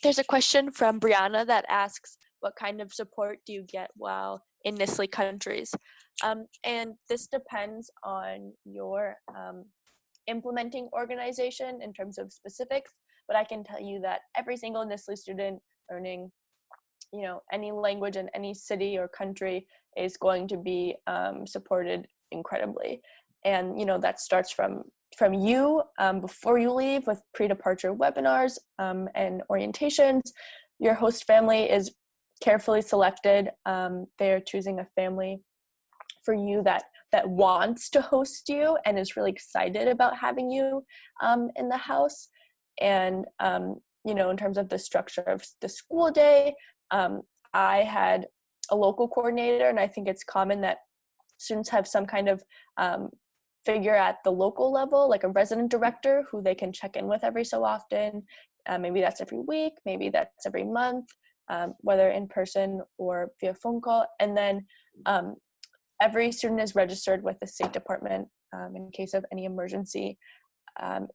Speaker 2: There's a question from Brianna that asks, what kind of support do you get while in NSLI countries? And this depends on your implementing organization in terms of specifics, but I can tell you that every single NSLI student learning any language in any city or country is going to be supported incredibly. And that starts from you before you leave with pre-departure webinars and orientations. Your host family is carefully selected. They're choosing a family for you that wants to host you and is really excited about having you in the house. And in terms of the structure of the school day, I had a local coordinator, and I think it's common that students have some kind of figure at the local level, like a resident director who they can check in with every so often. Maybe that's every week, maybe that's every month, whether in person or via phone call. And then every student is registered with the State Department in case of any emergency.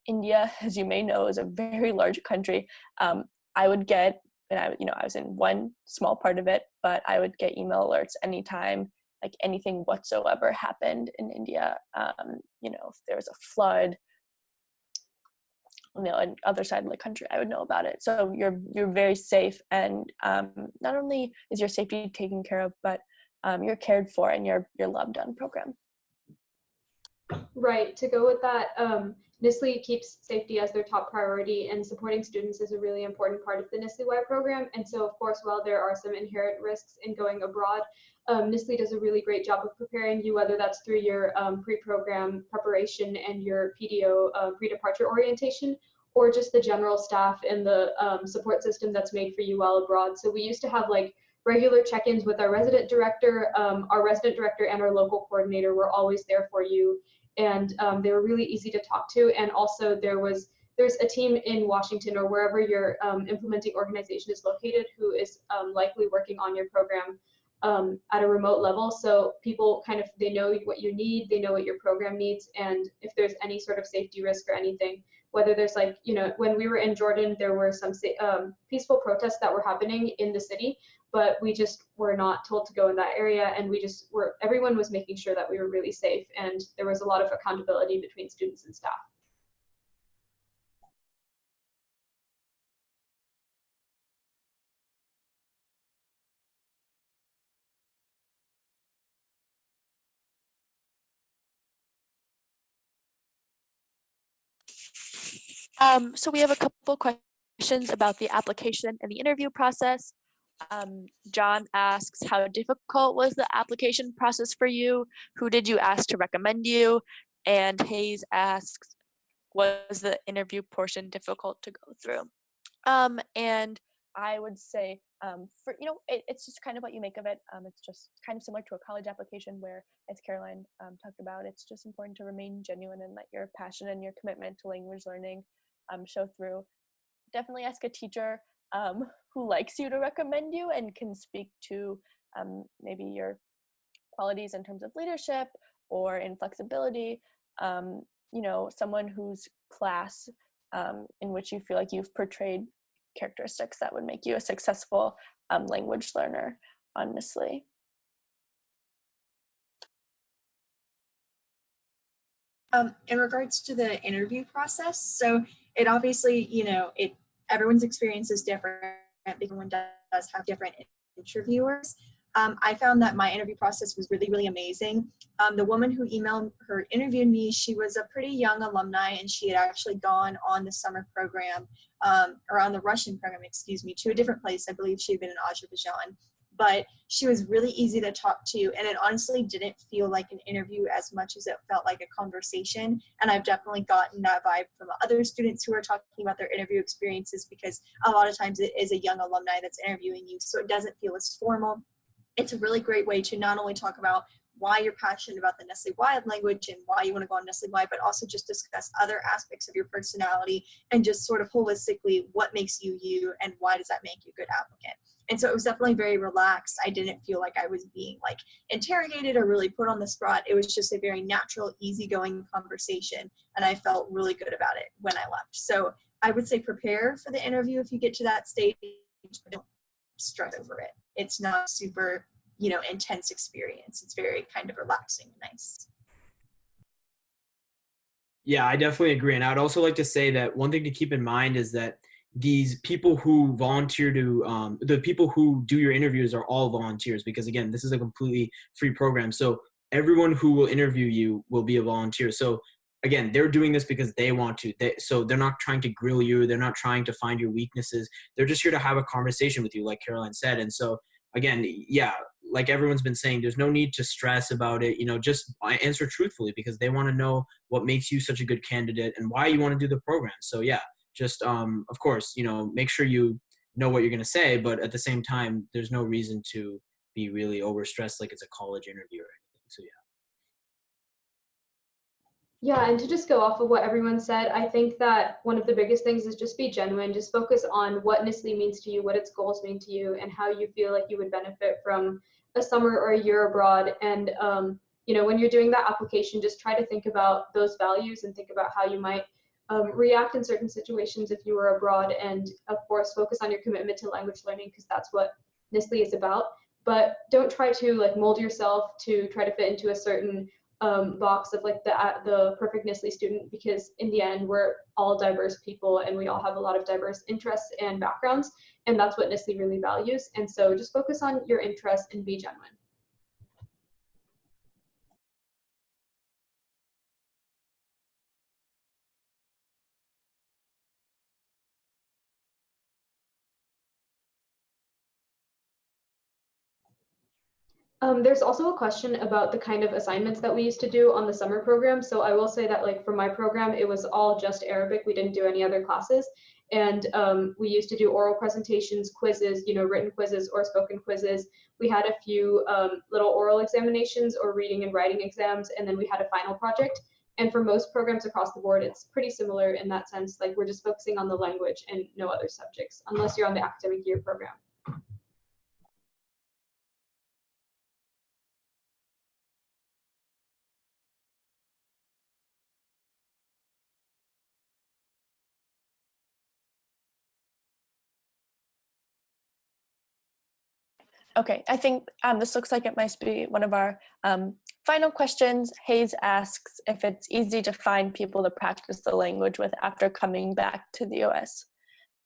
Speaker 2: India, as you may know, is a very large country. I would get, and I was in one small part of it, but I would get email alerts anytime like anything whatsoever happened in India. If there was a flood, on the other side of the country, I would know about it. So you're very safe, and not only is your safety taken care of, but you're cared for and you're loved on program.
Speaker 1: Right. To go with that, NSLI keeps safety as their top priority, and supporting students is a really important part of the NSLI-Y program. And so, of course, while there are some inherent risks in going abroad, NSLI does a really great job of preparing you, whether that's through your pre-program preparation and your PDO pre-departure orientation, or just the general staff and the support system that's made for you while abroad. So we used to have like regular check-ins with our resident director. Our resident director and our local coordinator were always there for you, and they were really easy to talk to. And also there's a team in Washington or wherever your implementing organization is located who is likely working on your program at a remote level. So people they know what you need, they know what your program needs, and if there's any sort of safety risk or anything, whether there's when we were in Jordan, there were some peaceful protests that were happening in the city, but we just were not told to go in that area, and everyone was making sure that we were really safe, and there was a lot of accountability between students and staff.
Speaker 2: So we have a couple questions about the application and the interview process. John asks, how difficult was the application process for you? Who did you ask to recommend you? And Hayes asks, was the interview portion difficult to go through? And I would say, it's just kind of what you make of it. It's just kind of similar to a college application where, as Caroline talked about, it's just important to remain genuine and let your passion and your commitment to language learning show through. Definitely ask a teacher who likes you to recommend you and can speak to maybe your qualities in terms of leadership or in flexibility. Someone whose class in which you feel like you've portrayed characteristics that would make you a successful language learner, honestly.
Speaker 3: In regards to the interview process, so it obviously, everyone's experience is different because everyone does have different interviewers. I found that my interview process was really, really amazing. The woman who interviewed me, she was a pretty young alumni, and she had actually gone on the summer program, or on the Russian program, to a different place. I believe she had been in Azerbaijan. But she was really easy to talk to, and it honestly didn't feel like an interview as much as it felt like a conversation. And I've definitely gotten that vibe from other students who are talking about their interview experiences, because a lot of times it is a young alumni that's interviewing you, so it doesn't feel as formal. It's a really great way to not only talk about why you're passionate about the NSLI-Y language and why you want to go on NSLI-Y, but also just discuss other aspects of your personality and just sort of holistically what makes you you and why does that make you a good applicant. And so it was definitely very relaxed. I didn't feel like I was being interrogated or really put on the spot. It was just a very natural, easygoing conversation, and I felt really good about it when I left. So I would say prepare for the interview if you get to that stage, but don't stress over it. It's not super, intense experience. It's very kind of relaxing and nice.
Speaker 4: Yeah, I definitely agree. And I would also like to say that one thing to keep in mind is that these people who volunteer to, the people who do your interviews are all volunteers, because again, this is a completely free program. So everyone who will interview you will be a volunteer. So again, they're doing this because they want to. So they're not trying to grill you. They're not trying to find your weaknesses. They're just here to have a conversation with you, like Caroline said. And so again, yeah, like everyone's been saying, there's no need to stress about it. Just answer truthfully, because they want to know what makes you such a good candidate and why you want to do the program. So yeah, just of course, make sure you know what you're going to say, but at the same time, there's no reason to be really overstressed like it's a college interview or anything. So yeah.
Speaker 1: Yeah, and to just go off of what everyone said, I think that one of the biggest things is just be genuine. Just focus on what NSLI means to you, what its goals mean to you, and how you feel like you would benefit from a summer or a year abroad. And when you're doing that application, just try to think about those values and think about how you might react in certain situations if you were abroad. And of course, focus on your commitment to language learning, because that's what NSLI is about. But don't try to mold yourself to try to fit into a certain box of the perfect NSLI student, because in the end we're all diverse people and we all have a lot of diverse interests and backgrounds, and that's what NSLI really values. And so just focus on your interests and be genuine. There's also a question about the kind of assignments that we used to do on the summer program. So I will say that like for my program, it was all just Arabic. We didn't do any other classes. And we used to do oral presentations, quizzes, written quizzes or spoken quizzes. We had a few little oral examinations or reading and writing exams, and then we had a final project. And for most programs across the board, it's pretty similar in that sense. Like we're just focusing on the language and no other subjects, unless you're on the academic year program.
Speaker 2: Okay, I think this looks like it might be one of our final questions. Hayes asks if it's easy to find people to practice the language with after coming back to the US.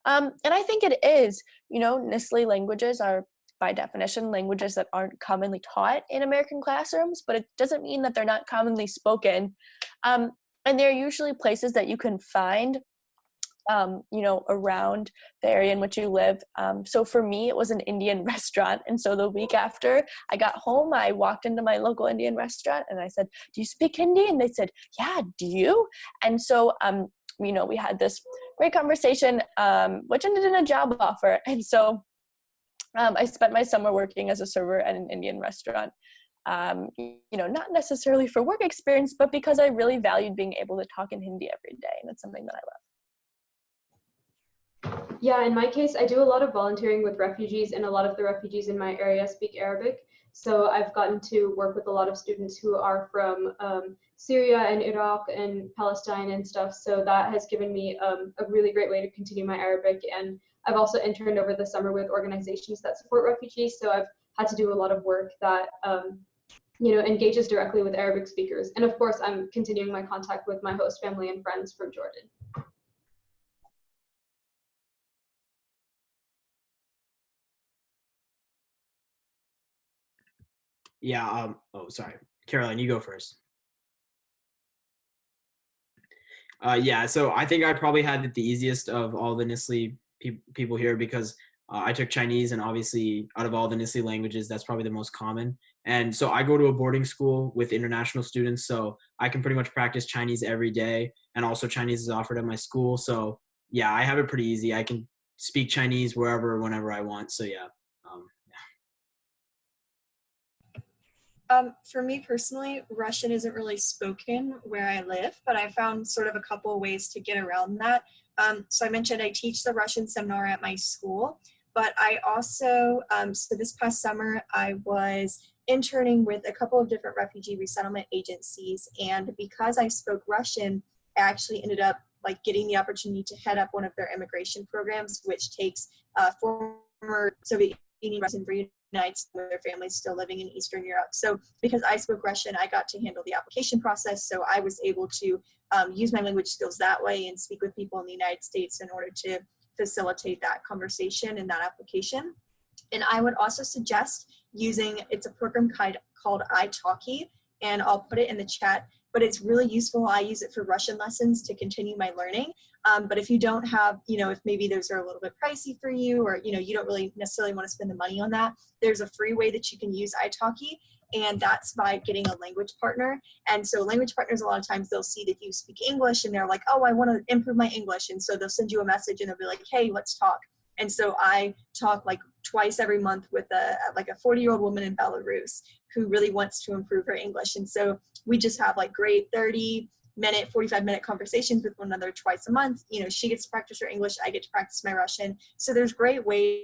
Speaker 2: And I think it is. NSLI languages are, by definition, languages that aren't commonly taught in American classrooms, but it doesn't mean that they're not commonly spoken. And they're usually places that you can find around the area in which you live. So for me, it was an Indian restaurant. And so the week after I got home, I walked into my local Indian restaurant and I said, "Do you speak Hindi?" And they said, "Yeah, do you?" And so, we had this great conversation, which ended in a job offer. And so I spent my summer working as a server at an Indian restaurant. Not necessarily for work experience, but because I really valued being able to talk in Hindi every day. And it's something that I love.
Speaker 1: Yeah, in my case, I do a lot of volunteering with refugees, and a lot of the refugees in my area speak Arabic. So I've gotten to work with a lot of students who are from Syria and Iraq and Palestine and stuff. So that has given me a really great way to continue my Arabic. And I've also interned over the summer with organizations that support refugees. So I've had to do a lot of work that engages directly with Arabic speakers. And of course, I'm continuing my contact with my host family and friends from Jordan.
Speaker 4: Yeah. Sorry, Caroline, you go first. Yeah. So I think I probably had it the easiest of all the NSLI people here because I took Chinese, and obviously out of all the NSLI languages, that's probably the most common. And so I go to a boarding school with international students, so I can pretty much practice Chinese every day. And also Chinese is offered at my school. So yeah, I have it pretty easy. I can speak Chinese wherever, whenever I want. So yeah.
Speaker 3: For me personally, Russian isn't really spoken where I live, but I found sort of a couple of ways to get around that. So I mentioned I teach the Russian seminar at my school, but I also, so this past summer, I was interning with a couple of different refugee resettlement agencies. And because I spoke Russian, I actually ended up like getting the opportunity to head up one of their immigration programs, which takes former Soviet Union Russian reunites with their families still living in Eastern Europe. So because I spoke Russian, I got to handle the application process. So I was able to use my language skills that way and speak with people in the United States in order to facilitate that conversation and that application. And I would also suggest using, it's a program called italki, and I'll put it in the chat, but it's really useful. I use it for Russian lessons to continue my learning. But if you don't have, if maybe those are a little bit pricey for you, or, you don't really necessarily want to spend the money on that, there's a free way that you can use italki, and that's by getting a language partner. And so language partners, a lot of times they'll see that you speak English and they're like, oh, I want to improve my English. And so they'll send you a message and they'll be like, hey, let's talk. And so I talk like twice every month with a 40-year-old woman in Belarus who really wants to improve her English. And so we just have like great 30-minute, 45-minute conversations with one another twice a month. She gets to practice her English, I get to practice my Russian. So there's great ways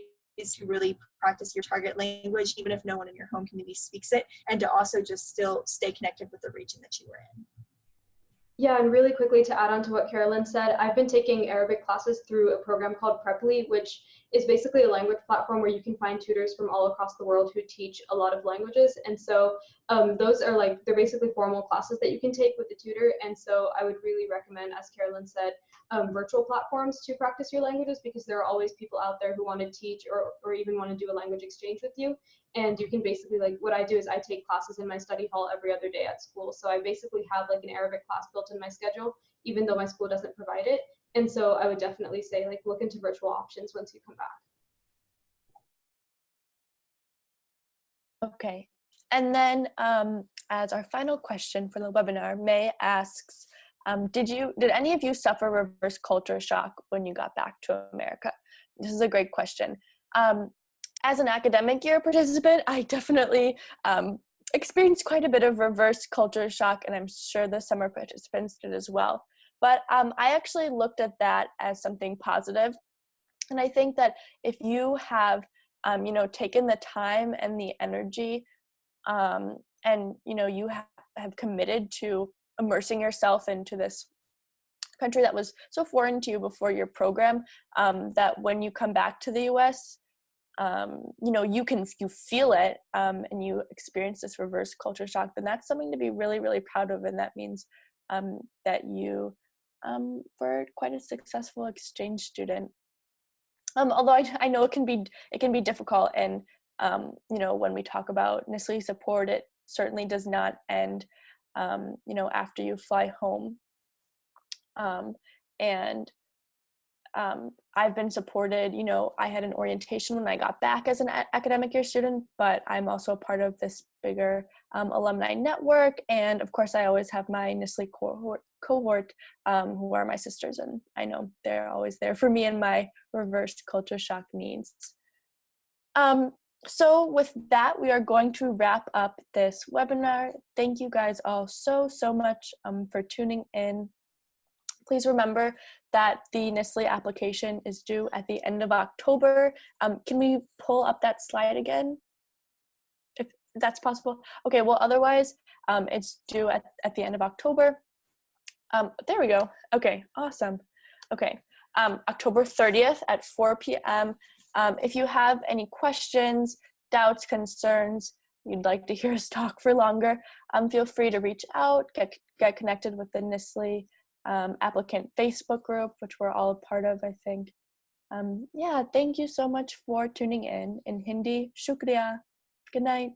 Speaker 3: to really practice your target language, even if no one in your home community speaks it, and to also just still stay connected with the region that you were in.
Speaker 1: Yeah, and really quickly to add on to what Carolyn said, I've been taking Arabic classes through a program called Preply, which is basically a language platform where you can find tutors from all across the world who teach a lot of languages. And so those are they're basically formal classes that you can take with a tutor. And so I would really recommend, as Carolyn said, virtual platforms to practice your languages, because there are always people out there who want to teach or even want to do a language exchange with you. And you can basically, what I do is I take classes in my study hall every other day at school. So I basically have an Arabic class built in my schedule, even though my school doesn't provide it. And so I would definitely say look into virtual options once you come back.
Speaker 2: Okay. And then as our final question for the webinar, May asks, did any of you suffer reverse culture shock when you got back to America? This is a great question. As an academic year participant, I definitely experienced quite a bit of reverse culture shock, and I'm sure the summer participants did as well. But I actually looked at that as something positive. And I think that if you have, taken the time and the energy, and, you have committed to immersing yourself into this country that was so foreign to you before your program, that when you come back to the US, you feel it, and you experience this reverse culture shock, then that's something to be really, really proud of. And that means that you were quite a successful exchange student. Although I know it can be difficult, and when we talk about NSLI support, it certainly does not end after you fly home. And I've been supported. I had an orientation when I got back as an academic year student, but I'm also a part of this bigger alumni network. And of course, I always have my NSLI cohort who are my sisters, and I know they're always there for me and my reverse culture shock needs. So with that, we are going to wrap up this webinar. Thank you guys all so much for tuning in. Please remember that the NSLI application is due at the end of October. Can we pull up that slide again, if that's possible? Okay, well, otherwise, it's due at the end of October. There we go. Okay, awesome. Okay, October 30th at 4 p.m. If you have any questions, doubts, concerns, you'd like to hear us talk for longer, feel free to reach out, get connected with the NSLI applicant Facebook group, which we're all a part of, I think. Yeah, thank you so much for tuning in Hindi. Shukriya. Good night.